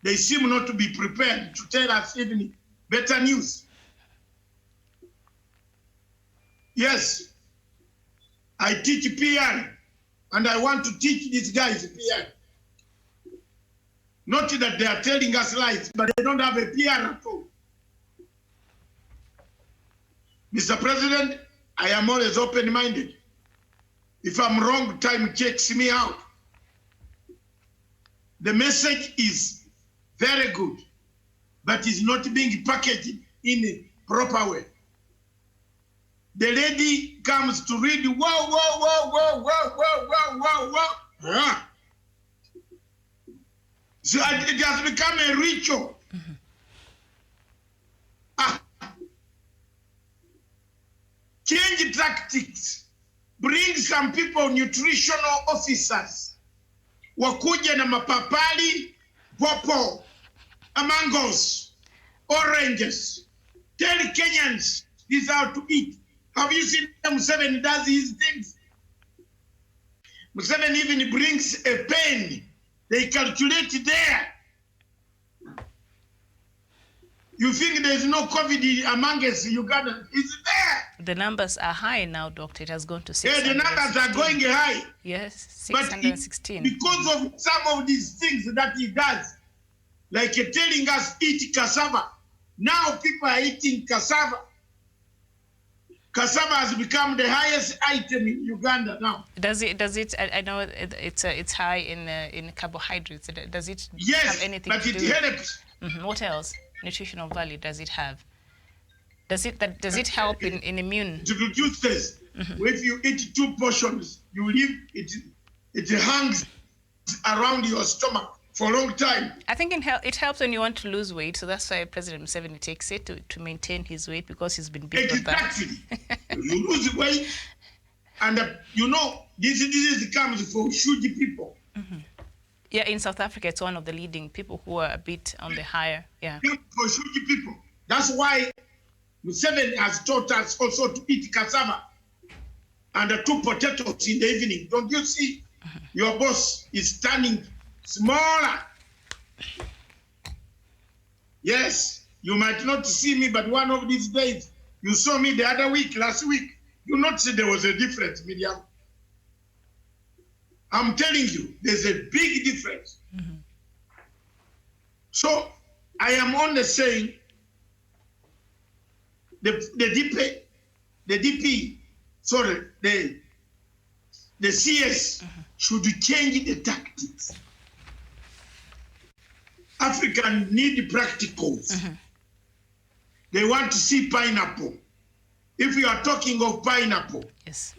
they seem not to be prepared to tell us even better news. Yes, I teach PR, and I want to teach these guys PR. Not that they are telling us lies, but they don't have a PR at all. Mr. President, I am always open-minded. If I'm wrong, time checks me out. The message is very good, but it's not being packaged in a proper way. The lady comes to read, whoa, whoa, whoa, whoa, whoa, whoa, whoa, whoa, whoa. Ah. So it has become a ritual. Change tactics. Bring some people, nutritional officers. Wakuja na mapapali, popo, mangoes, oranges. Tell Kenyans this is how to eat. Have you seen Museveni does his things? Museveni even brings a pen. They calculate there. You think there's no COVID among us, Uganda? It's there. The numbers are high now, Doctor. It has gone to 616. Yeah, the numbers are going high. Yes, 616. But because of some of these things that he does, like telling us eat cassava. Now people are eating cassava. Cassava has become the highest item in Uganda now. Does it? I know it's high in carbohydrates. Does it have anything to do? Yes, but it helps. What else? Nutritional value does it have? Does it help in immune? It reduces. If you eat 2 portions, you leave it hangs around your stomach for a long time. I think it helps when you want to lose weight, so that's why President Museveni takes it to maintain his weight, because he's been big on that. Exactly. You lose weight, and this comes from huge people. Yeah, in South Africa, it's one of the leading people who are a bit on the higher. Yeah. For huge people. That's why Museveni has taught us also to eat cassava and 2 potatoes in the evening. Don't you see? Your boss is turning smaller. Yes, you might not see me, but one of these days, you saw me the other week, last week. You not see there was a difference, Miriam. I'm telling you, there's a big difference. So I am only saying the CS should change the tactics. Africans need practicals. They want to see pineapple. If you are talking of pineapple, yes,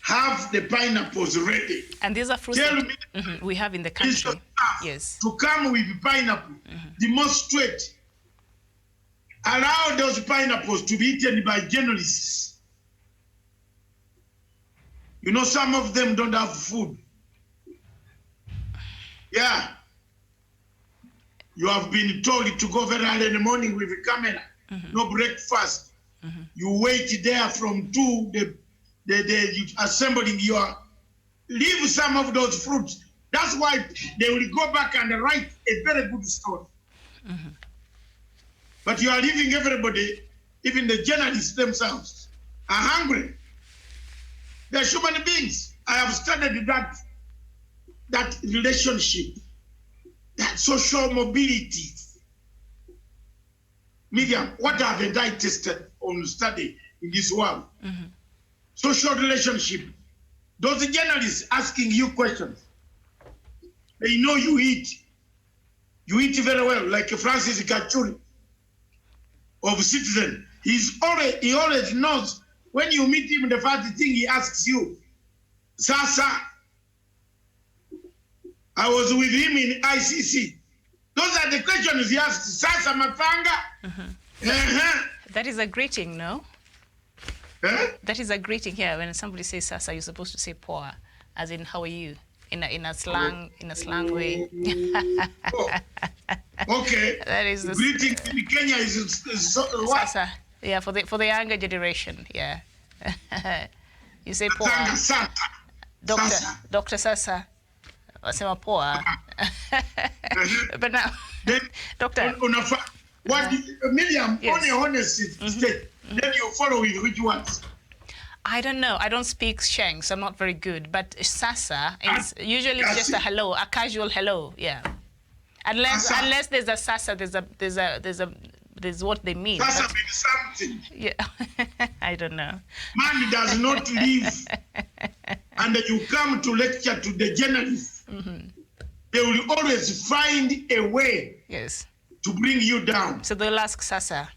have the pineapples ready. And these are fruits that we have in the country. Yes. To come with pineapple, demonstrate, allow those pineapples to be eaten by journalists. You know, some of them don't have food. Yeah. You have been told to go very early in the morning with a camera, no breakfast. You wait there from 2, you assembling your, leave some of those fruits. That's why they will go back and write a very good story. But you are leaving everybody, even the journalists themselves, are hungry. They're human beings. I have studied that relationship, that social mobility. Miriam, what haven't I tested on study in this world? Social relationship. Those journalists asking you questions, they know you eat. You eat very well, like Francis Kachuri of Citizen. He always knows when you meet him, the first thing he asks you, Sasa, I was with him in ICC. Those are the questions he asks. Sasa Mapanga. That is a greeting, no? That is a greeting here. When somebody says Sasa, you're supposed to say Poa, as in how are you, in a slang way. Okay. That is the greeting in Kenya is what? Sasa. Yeah, for the younger generation. Yeah. You say Poa. Sasa. Dr. Sasa. Wasema Poa. But now, Doctor. What Miriam, only honesty state, then you follow with which ones? I don't know. I don't speak Sheng, so I'm not very good. But Sasa is usually just a hello, a casual hello. Yeah. Unless there's a Sasa, there's what they mean. Sasa means something. Yeah. I don't know. Man does not live, and you come to lecture to the journalists. They will always find a way. Yes. To bring you down. So they'll ask Sasa.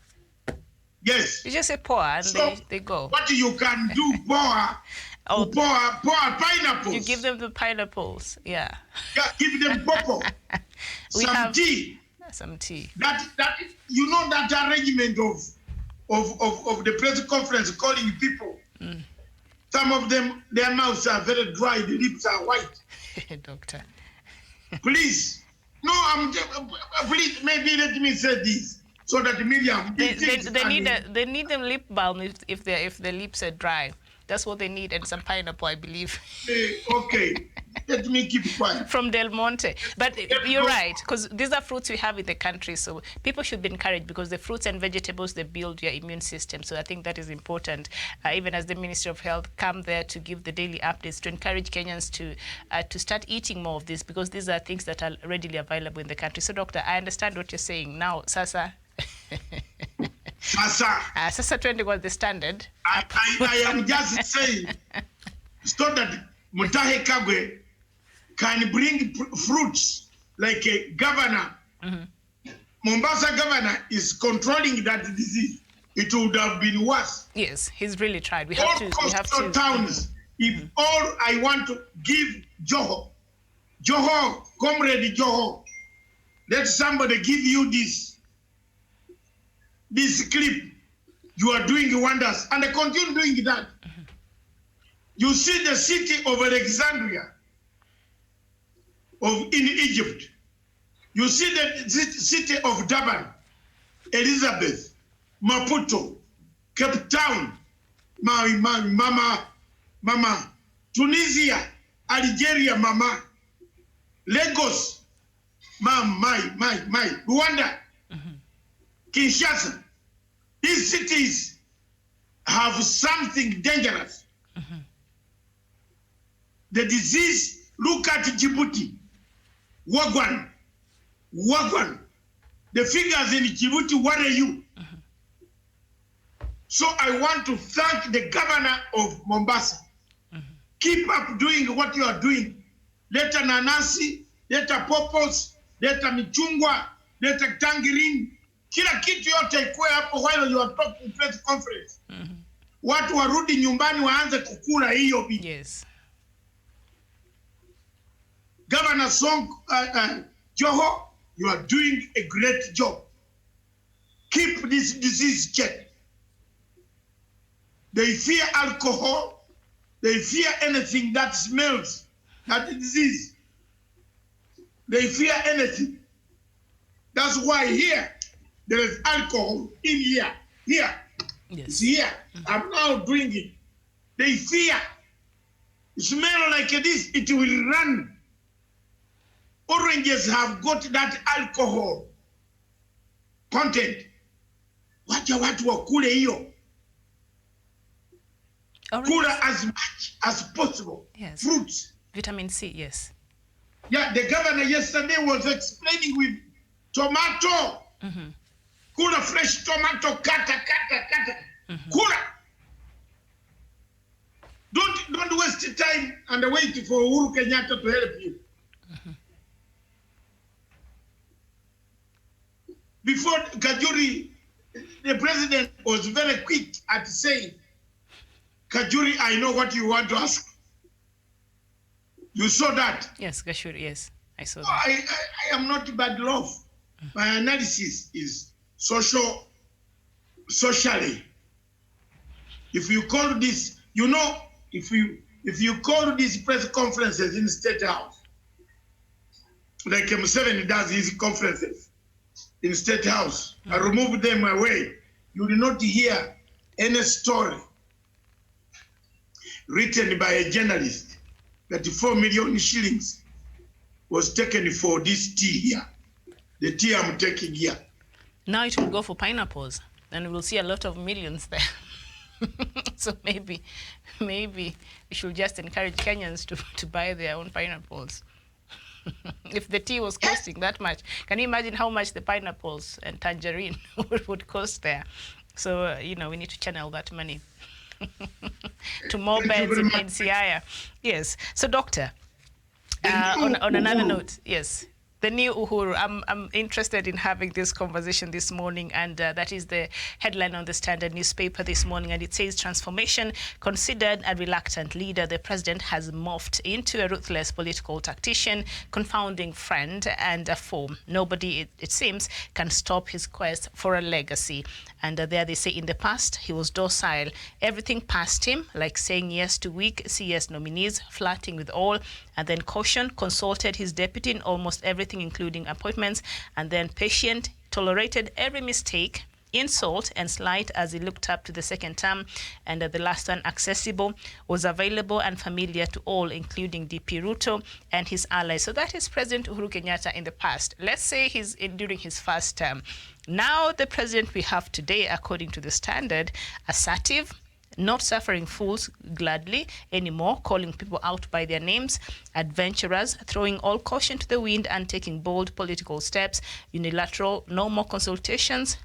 Yes. You just say Poa and so they go. What you can do, Poa, Poa pineapples. You give them the pineapples, yeah. Yeah, give them popo. Tea. Some tea. That you know that arrangement of the press conference calling people. Some of them, their mouths are very dry, the lips are white. Doctor. Please. No, please, maybe let me say this so that Miriam. They need them lip balm if their lips are dry. That's what they need, and some pineapple, I believe. Okay, let me keep quiet. From Del Monte. But you're right, because these are fruits we have in the country, so people should be encouraged because the fruits and vegetables, they build your immune system. So I think that is important. Even as the Ministry of Health come there to give the daily updates, to encourage Kenyans to start eating more of this, because these are things that are readily available in the country. So, Doctor, I understand what you're saying. Now, Sasa. Sasa 20 was the standard. I am just saying, so that Mutahi Kagwe can bring fruits like a governor. Mombasa governor is controlling that disease. It would have been worse. Yes, he's really tried. We all have to. Coastal towns. If all I want to give Joho, comrade Joho, let somebody give you this clip. You are doing wonders, and I continue doing that. You see the city of Alexandria in Egypt. You see the city of Durban, Elizabeth, Maputo, Cape Town, Mama, Tunisia, Algeria, Mama, Lagos, Rwanda, Kinshasa. These cities have something dangerous. The disease, look at Djibouti, Wagwan. The figures in Djibouti worry you. So I want to thank the governor of Mombasa. Keep up doing what you are doing. Leta nanasi, leta popos, leta michungwa, leta tangerine. Kila kitu yote ikuwe hapo while you are talking press conference. Watu warudi nyumbani waanze kukula hiyo bibi. Yes. Governor Song Joho, you are doing a great job. Keep this disease checked. They fear alcohol. They fear anything that smells, that disease. They fear anything. That's why here, there is alcohol in here. Here. Yes. It's here. I'm now drinking. They fear. Smell like this, it will run. Oranges have got that alcohol content. Wacha watu wakule hiyo. Kula as much as possible. Yes. Fruits. Vitamin C, yes. Yeah, the governor yesterday was explaining with tomato. Kula fresh tomato, kata. Kula. Don't waste time and wait for Uhuru Kenyatta to help you. Before Kajuri, the president was very quick at saying, Kajuri, I know what you want to ask. You saw that? Yes, Kajuri, yes. I saw that. I am not bad love. My analysis is socially. If you call this, you know, if you call these press conferences in State House, like Museveni does his conferences in State House, I remove them away, you will not hear any story written by a journalist that 4 million shillings was taken for this tea here. The tea I'm taking here. Now it will go for pineapples, and we'll see a lot of millions there. So maybe we should just encourage Kenyans to buy their own pineapples. If the tea was costing that much, can you imagine how much the pineapples and tangerine would cost there? So, we need to channel that money to more beds in Siaya. Yes. So, Doctor, on another note, yes. The new Uhuru, I'm interested in having this conversation this morning, and that is the headline on the Standard newspaper this morning, and it says, transformation, considered a reluctant leader, the president has morphed into a ruthless political tactician, confounding friend and a foe. Nobody, it seems, can stop his quest for a legacy. And there they say, in the past, he was docile. Everything passed him, like saying yes to weak CS nominees, flirting with all, and then caution, consulted his deputy in almost everything, including appointments, and then patient, tolerated every mistake, insult and slight as he looked up to the second term, and the last one, accessible, was available and familiar to all, including DP Ruto and his allies. So that is President Uhuru Kenyatta in the past. Let's say during his first term. Now the president we have today, according to the Standard, assertive, not suffering fools gladly anymore, calling people out by their names, adventurers, throwing all caution to the wind and taking bold political steps, unilateral, no more consultations,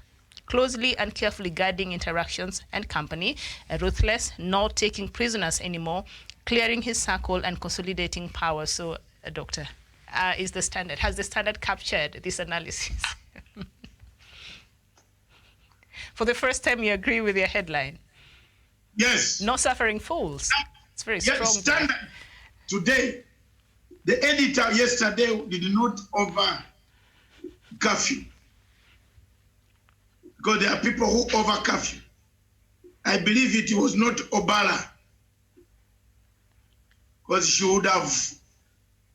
closely and carefully guiding interactions and company, ruthless, not taking prisoners anymore, clearing his circle and consolidating power. So, Doctor, has the Standard captured this analysis? For the first time, you agree with your headline? Yes. No suffering fools. It's very strong. Standard today, the editor yesterday did not over curfew. Because there are people who over curfew. I believe it was not Obala, because she would have,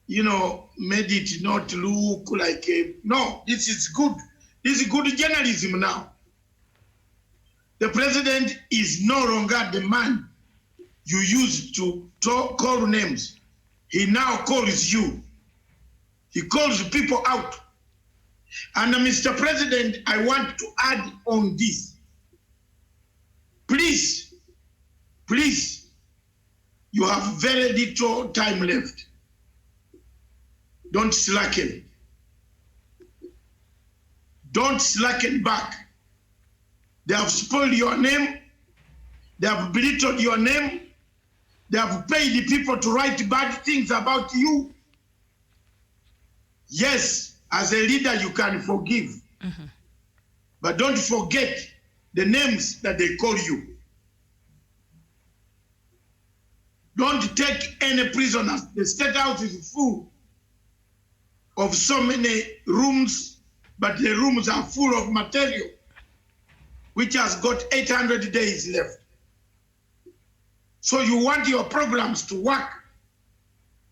you know, made it not look like a, no, this is good. This is good journalism now. The president is no longer the man you used to call names. He now calls you. He calls people out. And Mr. President, I want to add on this. Please, please, you have very little time left. Don't slacken. Don't slacken back. They have spoiled your name. They have belittled your name. They have paid the people to write bad things about you. Yes, as a leader, you can forgive. Mm-hmm. But don't forget the names that they call you. Don't take any prisoners. The state house is full of so many rooms, but the rooms are full of material, which has got 800 days left. So you want your programs to work.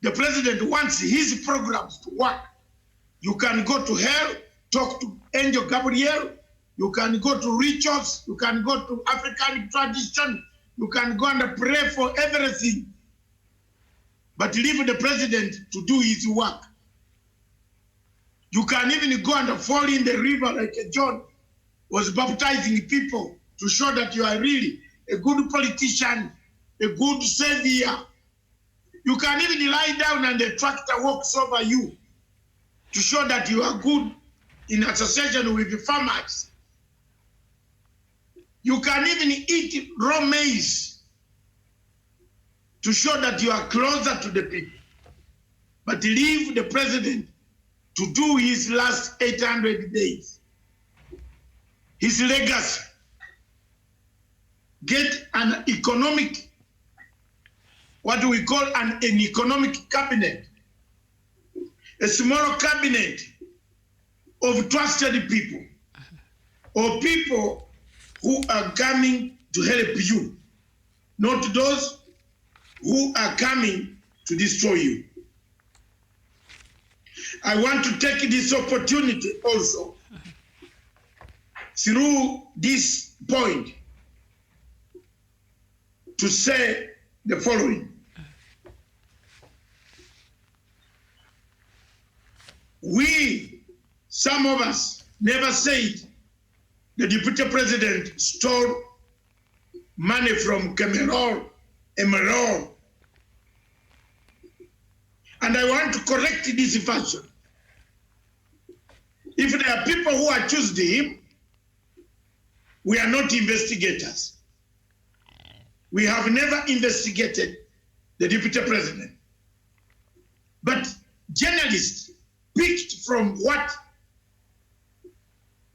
The president wants his programs to work. You can go to hell, talk to Angel Gabriel. You can go to rituals. You can go to African tradition. You can go and pray for everything. But leave the president to do his work. You can even go and fall in the river like John was baptizing people to show that you are really a good politician, a good savior. You can even lie down and the tractor walks over you to show that you are good in association with the farmers. You can even eat raw maize to show that you are closer to the people. But leave the president to do his last 800 days. His legacy. Get an economic, what do we call an economic cabinet. A small cabinet of trusted people, or people who are coming to help you, not those who are coming to destroy you. I want to take this opportunity also through this point to say the following. We, some of us, never said the deputy president stole money from Cameroon, Emerald. And I want to correct this version. If there are people who accused him, we are not investigators. We have never investigated the deputy president. But journalists picked from what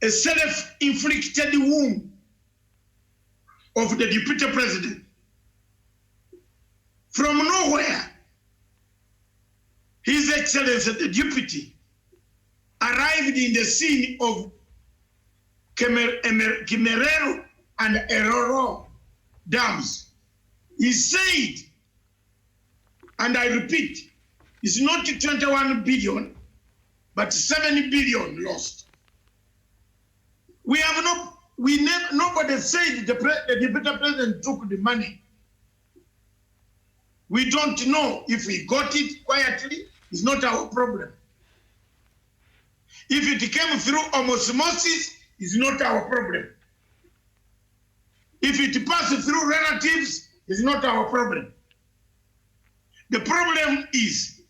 a self-inflicted wound of the deputy president. From nowhere, His Excellency the Deputy arrived in the scene of Kimerero and Eroro dams. He said, and I repeat, it's not 21 billion, but 7 billion lost. We have nobody said the deputy president took the money. We don't know if he got it quietly. It's not our problem. If it came through osmosis, it's not our problem. If it passed through relatives, it's not our problem. The problem is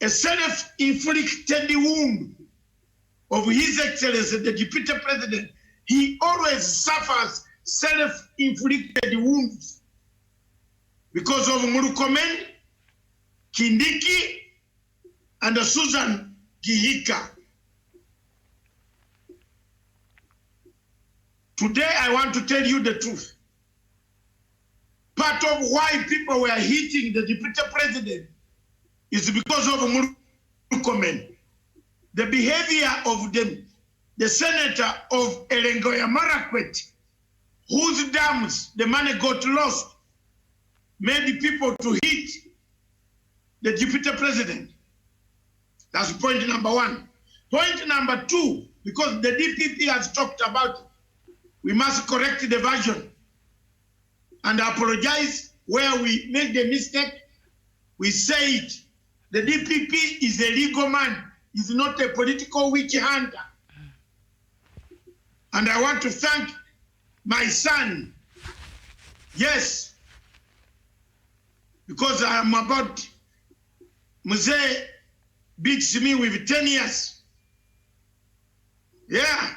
a self-inflicted wound of His Excellency the Deputy President. He always suffers self-inflicted wounds because of Murukomen, Kindiki, and Susan Gihika. Today, I want to tell you the truth. Part of why people were hitting the deputy president is because of Murukomen. The behavior of the senator of Elengoya Marakwet, whose dams the money got lost, made people to hit the deputy president. That's point number one. Point number two, because the DPP has talked about it, we must correct the version and apologize where we make the mistake. We say it. The DPP is a legal man. He's not a political witch hunter. And I want to thank my son. Yes. Because I'm about, Mzee beats me with 10 years. Yeah.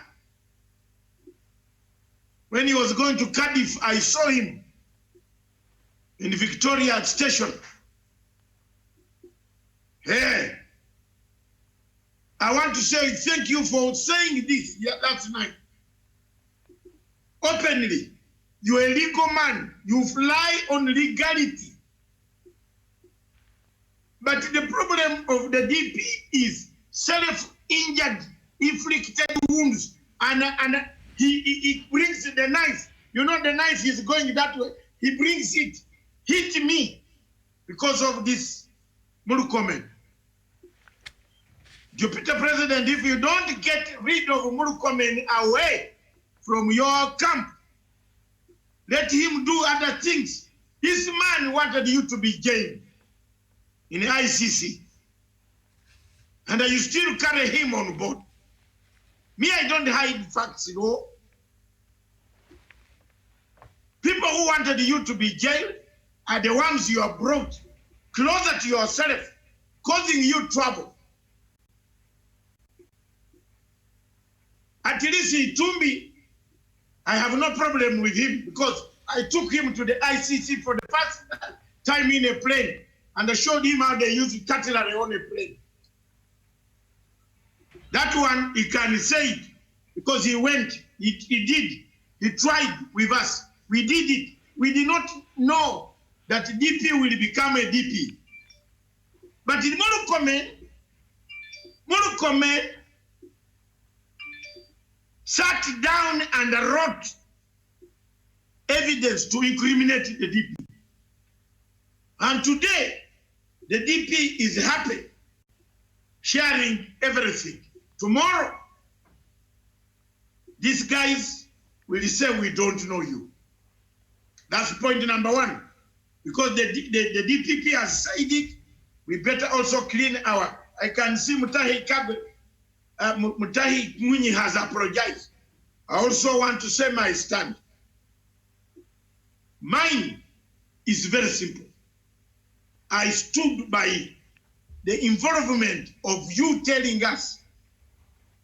When he was going to Cardiff, I saw him in the Victoria station. Hey, I want to say thank you for saying this. Yeah, that's nice. Openly, you're a legal man. You fly on legality. But the problem of the DP is self-injured, inflicted wounds, and he brings the knife. You know the knife is going that way. He brings it, hit me because of this Murkomen. Deputy President, if you don't get rid of Murkomen away from your camp, let him do other things. This man wanted you to be jailed in the ICC, and you still carry him on board. Me, I don't hide facts, you know. People who wanted you to be jailed are the ones you have brought closer to yourself, causing you trouble. At least Itumbi, I have no problem with him because I took him to the ICC for the first time in a plane and I showed him how they use cutlery on a plane. That one, he can say it because he went, he did, he tried with us. We did it. We did not know that DP will become a DP. But in Murkomen sat down and wrote evidence to incriminate the DP. And today, the DP is happy, sharing everything. Tomorrow, these guys will say, we don't know you. That's point number one. Because the DPP has said it, we better also clean our... I can see Mutahi Mwinyi has apologized. I also want to say my stand. Mine is very simple. I stood by the involvement of you telling us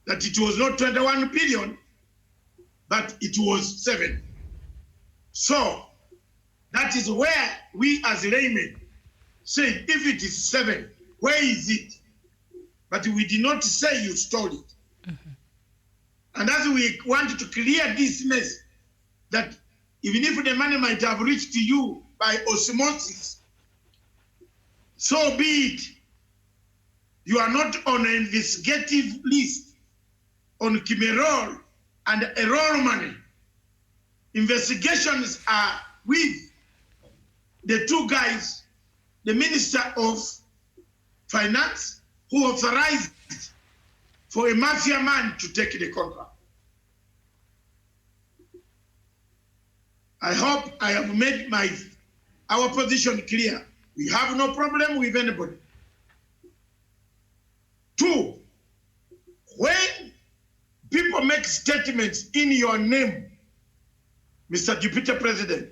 that it was not 21 billion, but it was 7. So that is where we as laymen say, if it is 7, where is it? But we did not say you stole it. Mm-hmm. And as we want to clear this mess, that even if the money might have reached you by osmosis, so be it. You are not on an investigative list on Kimerol and Errol money. Investigations are with the two guys, the Minister of Finance, who authorized for a mafia man to take the contract. I hope I have made our position clear. We have no problem with anybody. 2, when people make statements in your name, Mr. Deputy President,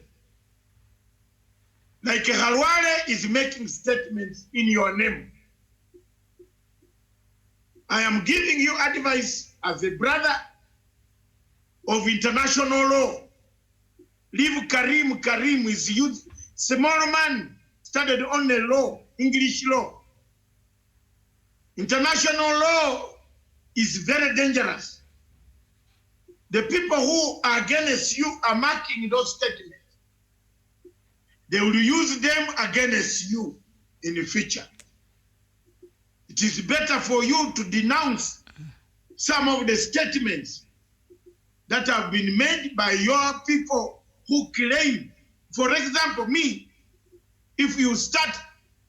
like Halwale is making statements in your name, I am giving you advice as a brother of international law. Leave Karim. Karim is youth, small man, studied on the law, English law. International law is very dangerous. The people who are against you are making those statements. They will use them against you in the future. It is better for you to denounce some of the statements that have been made by your people who claim. For example, me, if you start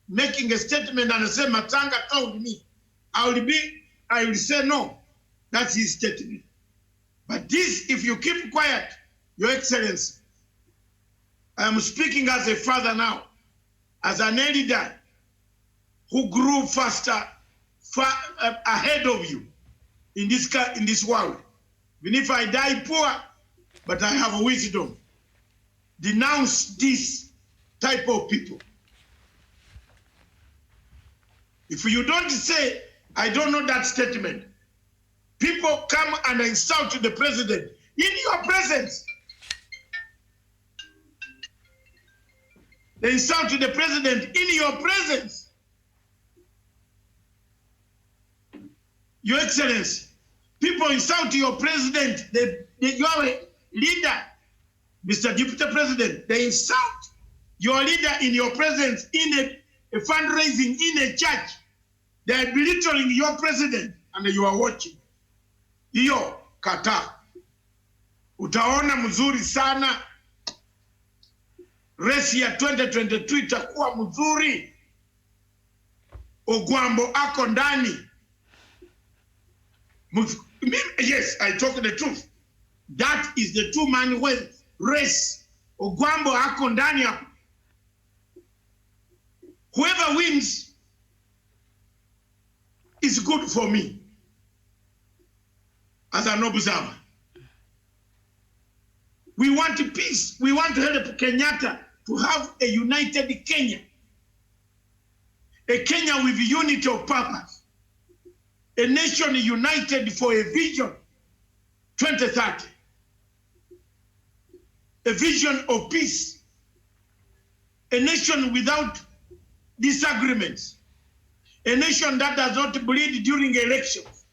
making a statement and say Matanga told me, I will say no. That's his statement. But this, if you keep quiet, Your Excellency, I am speaking as a father now, as an elder who grew faster, ahead of you in this world. Even if I die poor, but I have wisdom. Denounce this type of people. If you don't say, I don't know that statement, people come and insult the president in your presence. They insult the president in your presence. Your Excellency, people insult your president, your leader, Mr. Deputy President, they insult your leader in your presence in a fundraising in a church. They are belittling your president and you are watching. Iyo kata. Utaona mzuri sana. Resi ya 2022 itakuwa mzuri. Ogwambo ako ndani. Yes, I talk the truth. That is the two-man race. Ogwambo ako ndani hapo. Whoever wins is good for me as an observer. We want peace. We want to help Kenyatta to have a united Kenya. A Kenya with unity of purpose. A nation united for a vision 2030. A vision of peace. A nation without disagreements. A nation that does not bleed during elections.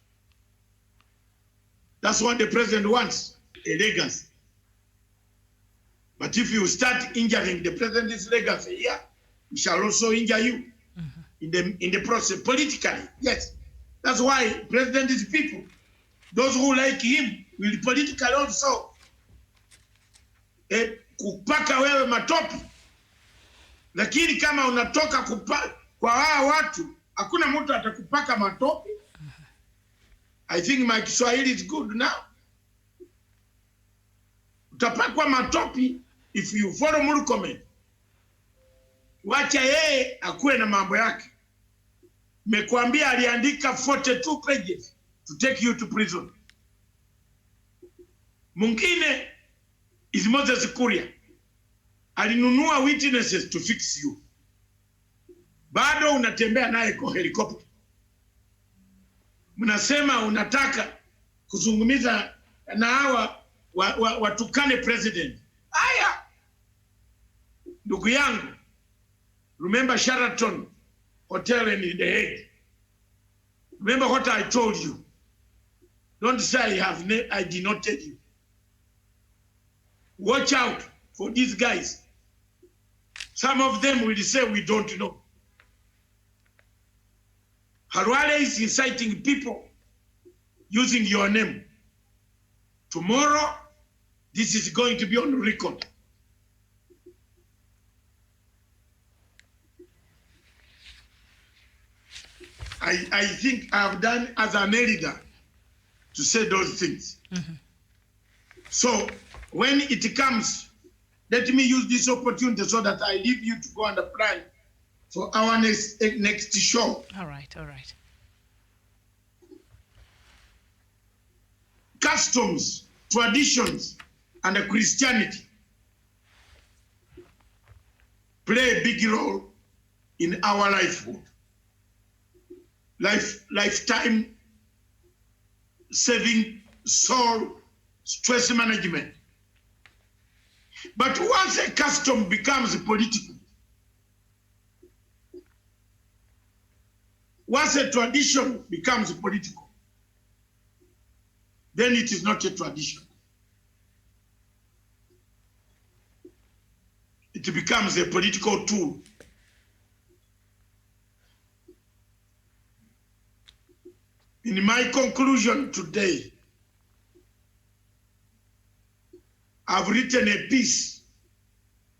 That's what the president wants, a legacy. But if you start injuring the president's legacy here, we shall also injure you in the process politically. Yes. That's why president is people. Those who like him will politically also kupaka wewe matopi. Lakini kama unatoka kwa hawa watu, hakuna mtu atakupaka matopi. I think my Kiswahili is good now. Utapakwa matopi if you follow Murkomen. Wacha yeye akuwe na mambo yake. Mekwambia aliandika 42 pages to take you to prison. Mwingine is Moses Kuria. Alinunua witnesses to fix you. Bado unatembea naye kwa helikopter. Mnasema unataka kuzungumza na hawa watukane president. Aya. Ndugu yangu, remember Sheraton Hotel in The Hague. Remember what I told you. Don't say I did not tell you. Watch out for these guys. Some of them will say we don't know. Harwale is inciting people using your name. Tomorrow, this is going to be on record. I think I've done as an elder to say those things. So when it comes, let me use this opportunity so that I leave you to go and apply for our next show. All right, all right. Customs, traditions, and Christianity play a big role in our lifetime saving, soul, stress management. But once a custom becomes political, once a tradition becomes political, then it is not a tradition. It becomes a political tool. In my conclusion today, I've written a piece.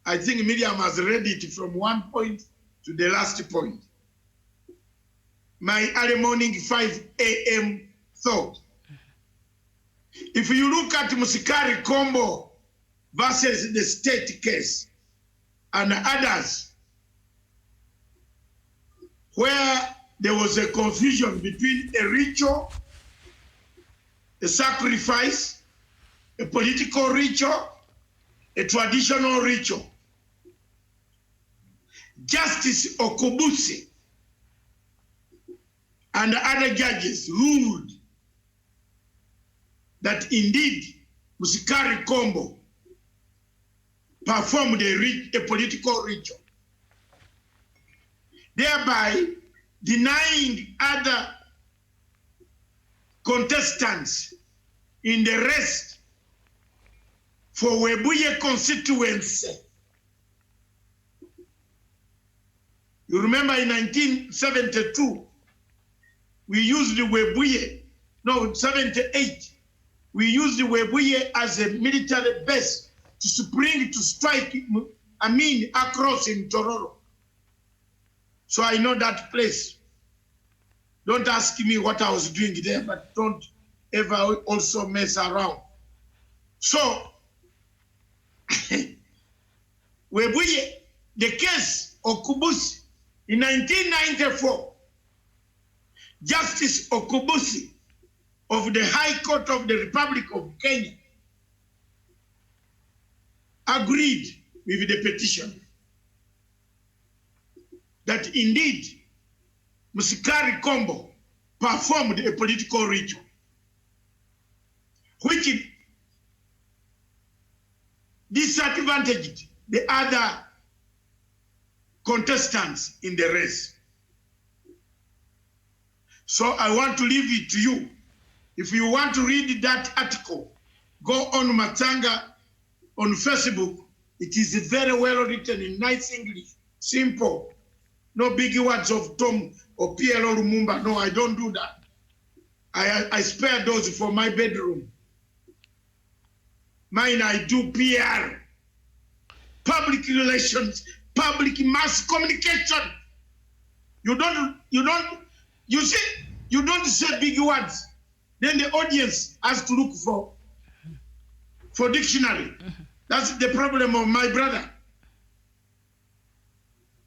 I think Miriam has read it from one point to the last point. My early morning 5 a.m. thought. If you look at Musikari Kombo versus the state case and others, where there was a confusion between a ritual, a sacrifice, a political ritual, a traditional ritual. Justice Okubusi and other judges ruled that indeed Musikari Kombo performed a political ritual, thereby denying other contestants in the rest for Webuye constituency. You remember in 1972, we used the Webuye, no, 78, we used the Webuye as a military base to spring to strike Amin across in Tororo. So I know that place. Don't ask me what I was doing there, but don't ever also mess around. So, Webuye, the case of Okubusi, in 1994, Justice Okubusi of the High Court of the Republic of Kenya agreed with the petition that indeed Musikari Kombo performed a political ritual, which disadvantaged the other contestants in the race. So I want to leave it to you. If you want to read that article, go on Matanga on Facebook. It is very well written in nice English, simple. No big words of Tom or PLO Lumumba. No, I don't do that. I spare those for my bedroom. Mine, I do PR, public relations, public mass communication. You don't say big words. Then the audience has to look for dictionary. That's the problem of my brother.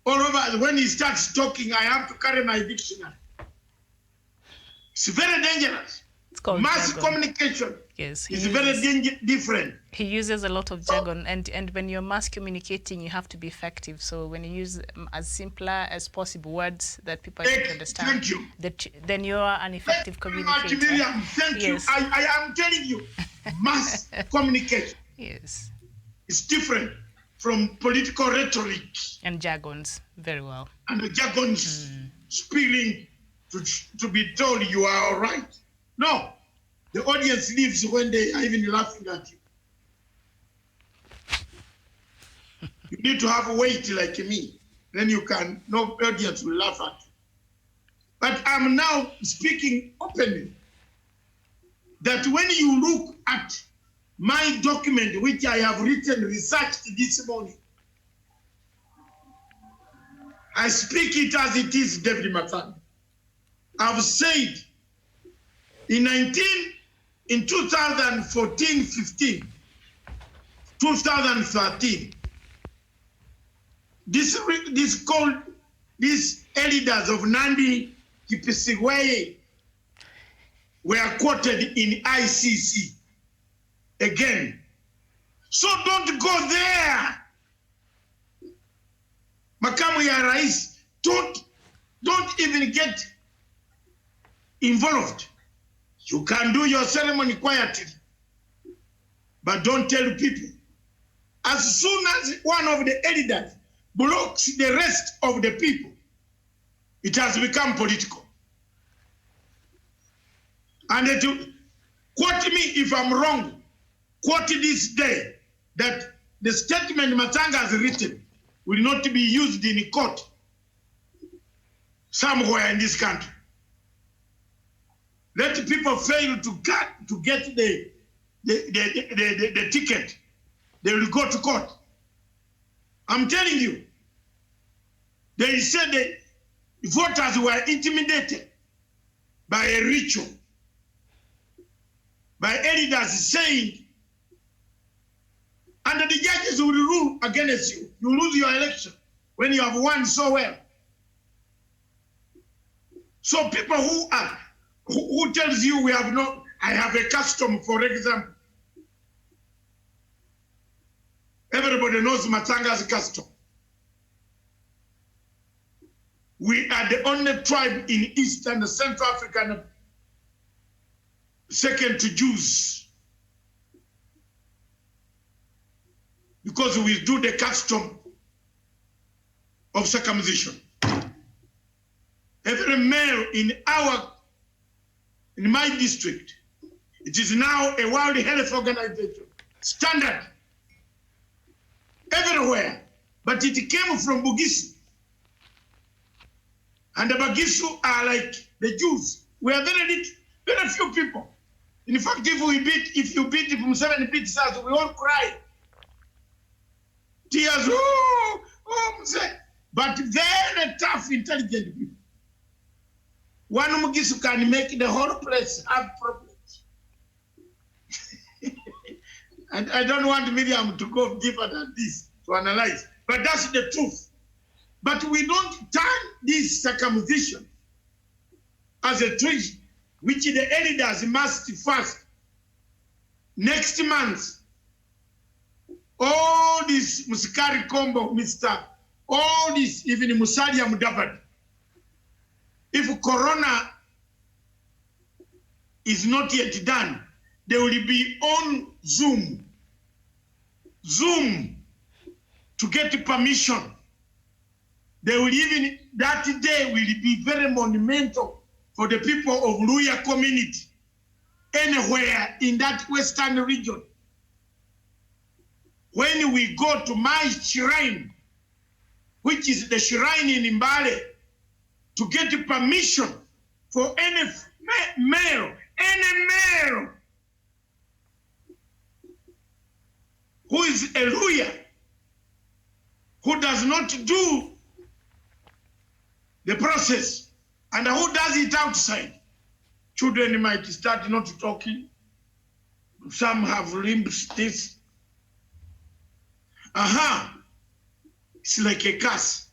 All over, when he starts talking, I have to carry my dictionary. It's very dangerous. It's called mass jargon. Communication. Yes, it's very different. He uses a lot of jargon, and when you're mass communicating, you have to be effective. So when you use as simpler as possible words that people can understand, then you are an effective communicator. Miriam, thank you. I am telling you, mass communication. Yes, it's different from political rhetoric and jargons. Very well. And the jargons spilling to be told you are all right. No. The audience leaves when they are even laughing at you. You need to have a weight like me. Then you can, no audience will laugh at you. But I'm now speaking openly that when you look at my document, which I have written, researched this morning, I speak it as it is, David Matan. I've said in 2014, 15, 2013, these elders of Nandi Kipisigweye were quoted in ICC again. So don't go there. Makamu ya Rais, don't even get involved. You can do your ceremony quietly, but don't tell people. As soon as one of the elders blocks the rest of the people, it has become political. And quote me if I'm wrong, quote this day that the statement Matanga has written will not be used in court somewhere in this country. Let people fail to get the ticket they will go to court. I'm telling you. They said the voters were intimidated by a ritual, by elders saying, and the judges will rule against you. You lose your election when you have won so well. So people who tells you we have no, I have a custom, for example. Everybody knows Matanga's custom. We are the only tribe in East and Central Africa, second to Jews, because we do the custom of circumcision. Every male in my district, it is now a World Health Organization standard everywhere, but it came from Bugisu. And the Bagisu are like the Jews. We are very few people. In fact, if you beat from 7 beats us, we all cry. Tears, oh, but very tough, intelligent people. One Mugisu can make the whole place have problems. And I don't want Miriam to go deeper than this to analyze, but that's the truth. But we don't turn this circumcision as a tradition, which the elders must fast. Next month, all this Musikari Kombo, all this, even Musalia Mudavadi, if Corona is not yet done, they will be on Zoom to get permission. They will even, that day will be very monumental for the people of Luya community, anywhere in that western region. When we go to my shrine, which is the shrine in Mbale, to get permission for any male who is a Luya, who does not do the process, and who does it outside. Children might start not talking. Some have limbs, this. It's like a curse.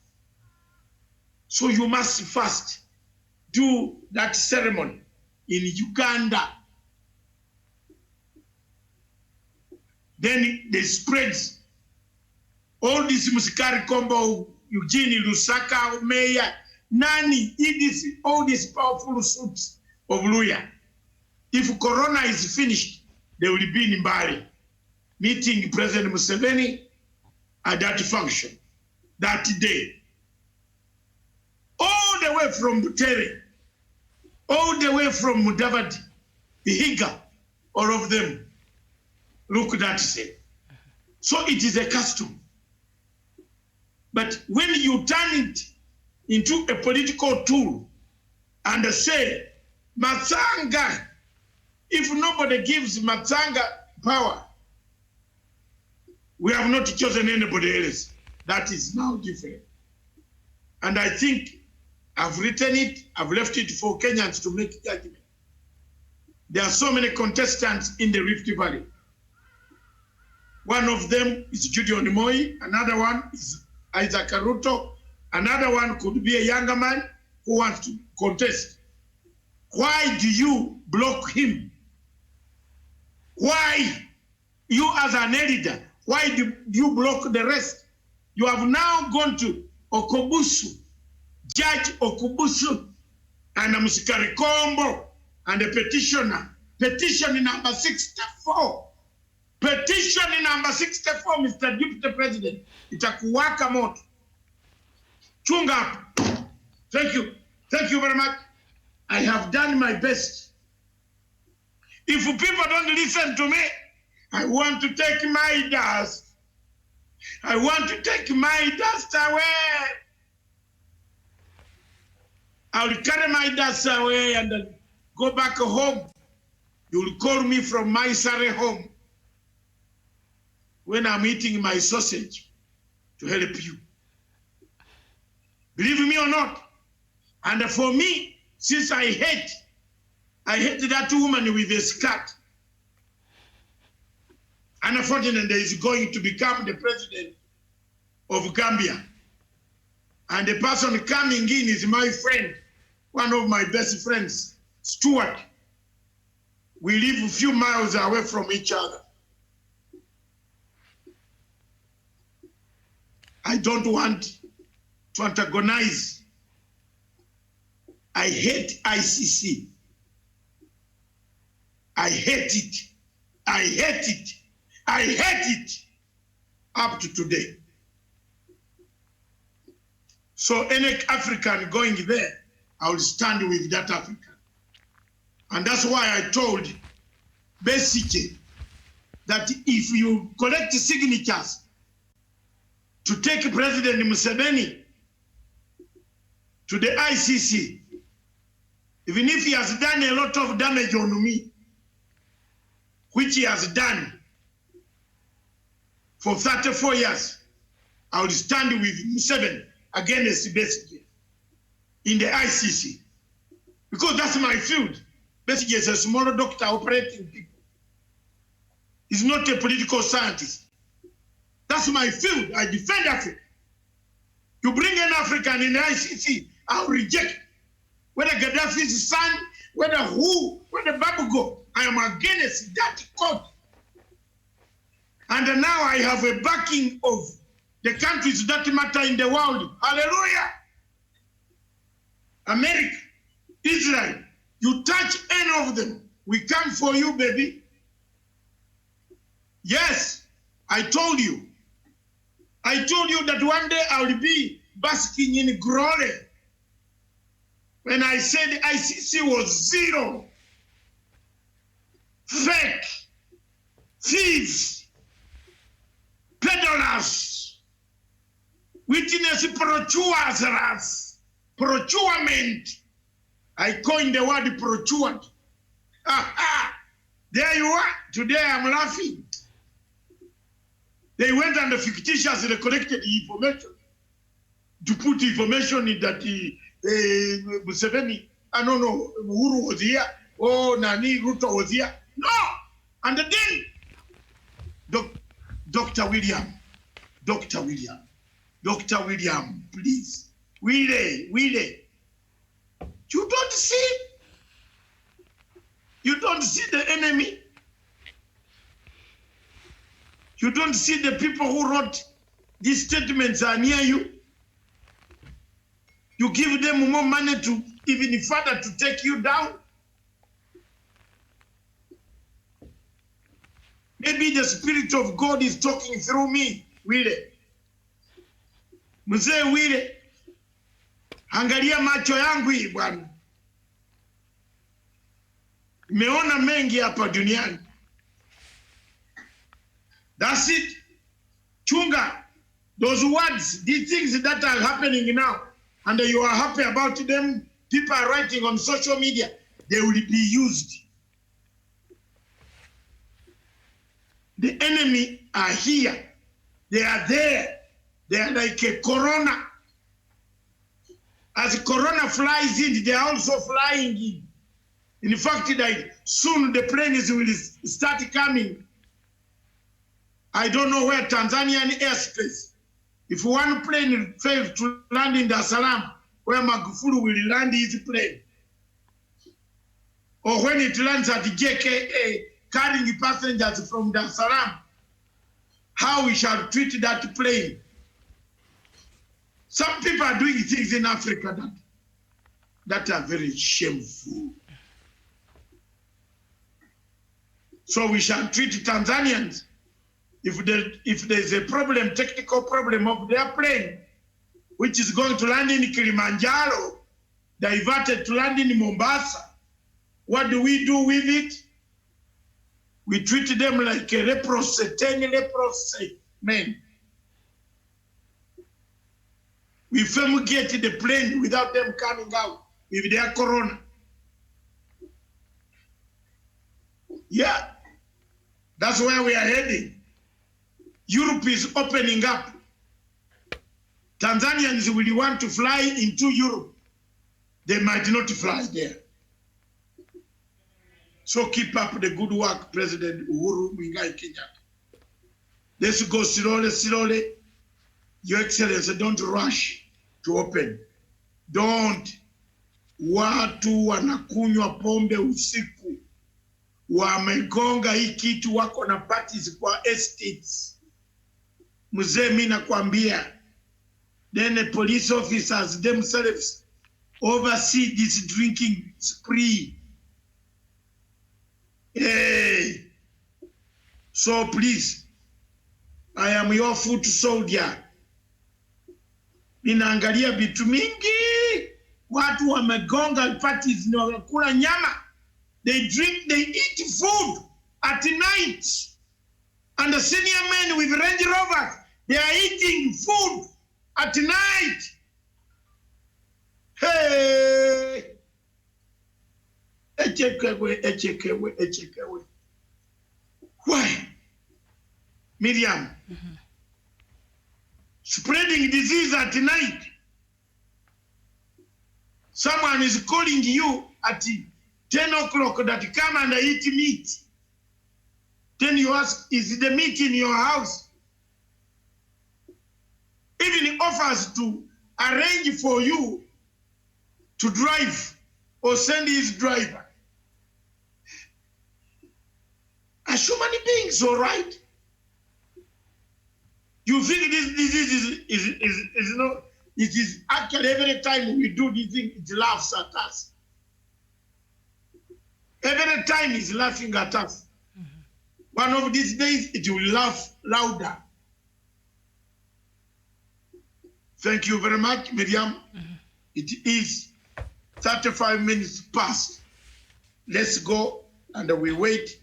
So you must first do that ceremony in Uganda. Then they spreads all this Musikari Kombo, Eugene, Lusaka, Mayor, Nani, all these powerful suits of Luya. If Corona is finished, they will be in Mbale, meeting President Museveni at that function, that day. All the way from Butere, all the way from Mudavadi, Vihiga, all of them look that same. So it is a custom. But when you turn it into a political tool and say, Matsanga, if nobody gives Matsanga power, we have not chosen anybody else. That is now different. And I think I've written it, I've left it for Kenyans to make judgment. There are so many contestants in the Rift Valley. One of them is Gideon Moi, another one is Isaac Ruto, another one could be a younger man who wants to contest. Why do you block him? Why, you as an elder, why do you block the rest? You have now gone to Okobusu, Judge Okubusu, and a Musikari Kombo, and a petitioner. Petition number 64. Petition number 64, Mr. Deputy President. Itakuwaka moto. Chunga. Thank you. Thank you very much. I have done my best. If people don't listen to me, I want to take my dust. I want to take my dust away. I will carry my dust away and then go back home. You will call me from my Surrey home. when I'm eating my sausage to help you. Believe me or not. And for me, since I hate that woman with a skirt. Unfortunately, is going to become the president of Gambia. And the person coming in is my friend, one of my best friends, Stuart. We live a few miles away from each other. I don't want to antagonize. I hate ICC. I hate it. I hate it. I hate it up to today. So any African going there, I will stand with that African. And that's why I told basically that if you collect signatures to take President Museveni to the ICC, even if he has done a lot of damage on me, which he has done for 34 years, I will stand with Museveni against Besigye in the ICC. Because that's my field. Besigye is a small doctor operating people. He's not a political scientist. That's my field. I defend Africa. You bring an African in the ICC, I'll reject. Whether Gaddafi's son, whether Babugo, I am against that court. And now I have a backing of the countries that matter in the world. Hallelujah. America, Israel, you touch any of them, we come for you, baby. Yes, I told you. I told you that one day I will be basking in glory. When I said ICC was zero, fake, thieves, peddlers, witness procurement. I coined the word procured. There you are. Today I'm laughing. They went and fictitiously collected information to put information in that Museveni, I don't know, Uhuru was here, Nani, Ruto was here. No! And then, Dr. William, please. Willie, you don't see the enemy. You don't see the people who wrote these statements are near you. You give them more money to even further to take you down. Maybe the Spirit of God is talking through me, Willie. Mzee Willie, angalia macho yangu hii bwana. Nimeona mengi hapa duniani. That's it. Chunga. Those words, these things that are happening now, and you are happy about them, people are writing on social media, they will be used. The enemy are here. They are there. They are like a corona. As corona flies in, they are also flying in. In fact, soon the planes will start coming. I don't know where Tanzanian airspace. If one plane fails to land in Dar es Salaam, where Magufuli will land his plane. Or when it lands at the JKA, carrying passengers from Dar es Salaam, how we shall treat that plane. Some people are doing things in Africa that are very shameful. So we shall treat Tanzanians. If there's a problem, technical problem of their plane, which is going to land in Kilimanjaro, diverted to land in Mombasa, what do we do with it? We treat them like a leprosy, 10 leprosy men. We fumigate the plane without them coming out with their corona. Yeah, that's where we are heading. Europe is opening up. Tanzanians will want to fly into Europe. They might not fly there. So keep up the good work, President Uhuru Muigai Kenyatta. Let's go slowly, slowly. Your Excellency, don't rush to open. Don't. Watu wanakunywa pombe usiku. Wamegonga hii kitu, wako na parties kwa estates. Mzee mimi nakwambia. Then the police officers themselves oversee this drinking spree. Hey. So please, I am your foot soldier. Ninaangalia vitu mingi. Watu wamegonga parties na wakula nyama. They drink, they eat food at night. And the senior men with Range Rovers, they are eating food at night. Hey! Echekewe. Why? Miriam. Spreading disease at night. Someone is calling you at 10 o'clock that come and eat meat. Then you ask, is the meat in your house? Even offers to arrange for you to drive or send his driver. As human beings, all right? You think this disease is not, it is actually every time we do this thing, it laughs at us. Every time it's laughing at us. One of these days, it will laugh louder. Thank you very much, Miriam. It is 35 minutes past. Let's go and we wait.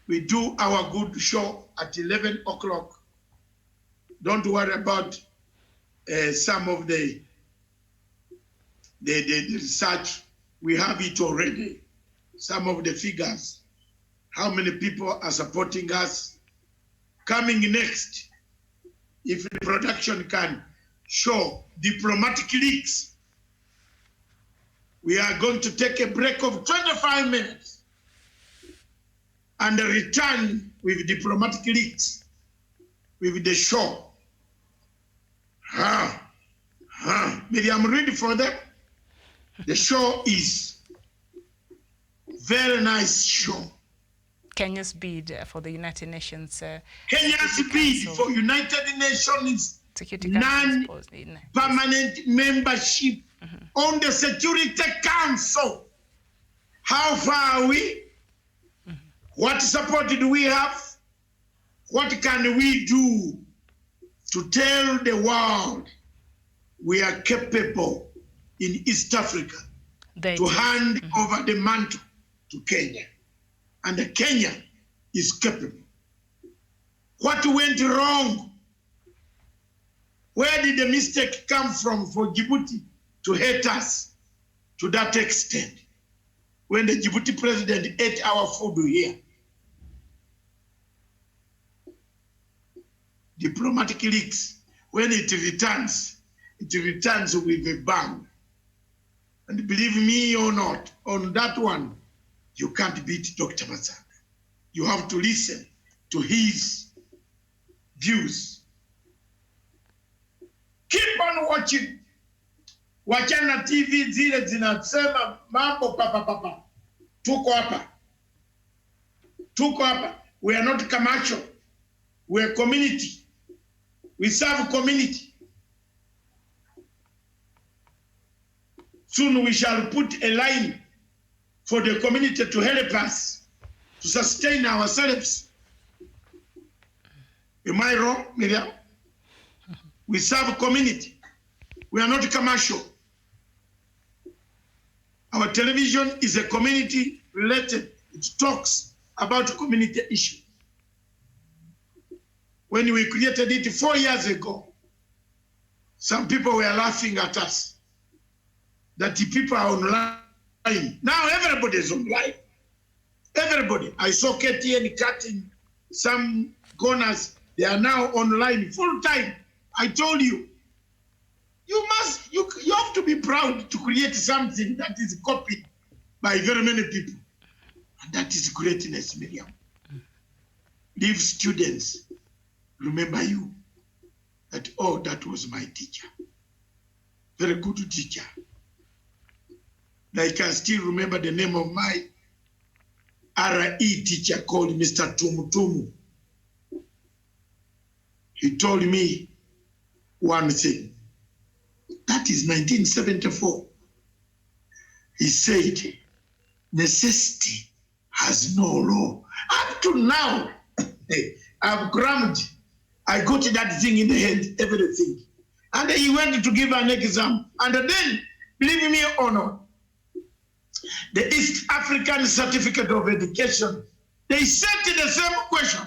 We do our good show at 11 o'clock. Don't worry about some of the research. We have it already. Some of the figures. How many people are supporting us? Coming next, if the production can show diplomatic leaks, we are going to take a break of 25 minutes and return with diplomatic leaks with the show. Maybe I'm ready for that. The show is very nice show. Kenya's bid for the United Nations. Kenya's bid for United Nations non-permanent membership on the Security Council. How far are we? What support do we have? What can we do to tell the world we are capable in East Africa to hand over the mantle to Kenya? And Kenya is capable. What went wrong? Where did the mistake come from for Djibouti to hate us to that extent? When the Djibouti president ate our food here. Diplomatic leaks, when it returns with a bang. And believe me or not, on that one, you can't beat Dr. Masaka. You have to listen to his views. Keep on watching. Wachana TV zile zinasema mambo papa. Tuko hapa. We are not commercial. We are community. We serve community. Soon we shall put a line for the community to help us to sustain ourselves. Am I wrong, Miriam? We serve community. We are not commercial. Our television is a community related. It talks about community issues. When we created it 4 years ago, some people were laughing at us that the people are online. Now everybody is online. Everybody. I saw KTN cutting some corners, they are now online full time. I told you, you have to be proud to create something that is copied by very many people. And that is greatness, Miriam. Leave students, remember you, that, oh, that was my teacher. Very good teacher. I can still remember the name of my RE teacher called Mr. Tumutumu. He told me one thing. That is 1974. He said, necessity has no law. Up to now, I've crammed. I got that thing in the head, everything. And then he went to give an exam. And then, believe me or not, the East African Certificate of Education, they sent the same question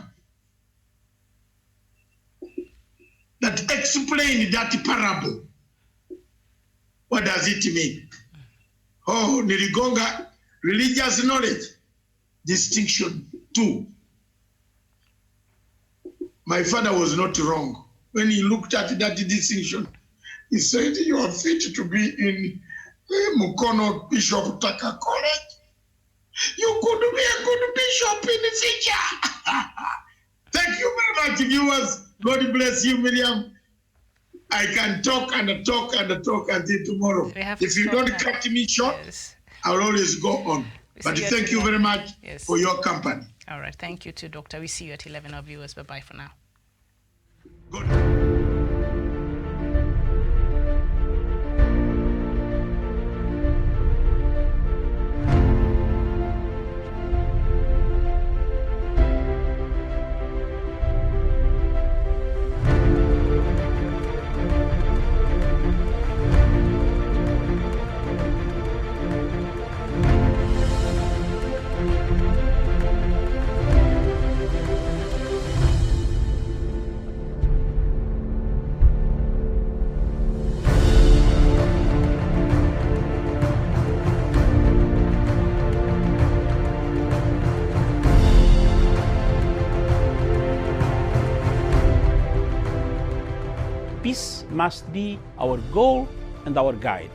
that explained that parable. What does it mean? Oh, niligonga religious knowledge, distinction 2. My father was not wrong. When he looked at that distinction, he said, you are fit to be in Mukono Bishop Taka College. You could be a good bishop in the future. Thank you very much, viewers. God bless you, Miriam. I can talk and talk and talk until tomorrow. If you don't cut me short, yes, I'll always go on. But thank you very much, yes, for your company. All right. Thank you too, Doctor. We see you at 11, our viewers. Bye-bye for now. Good. Peace must be our goal and our guide.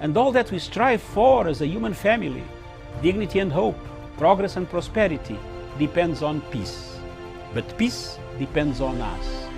And all that we strive for as a human family, dignity and hope, progress and prosperity, depends on peace. But peace depends on us.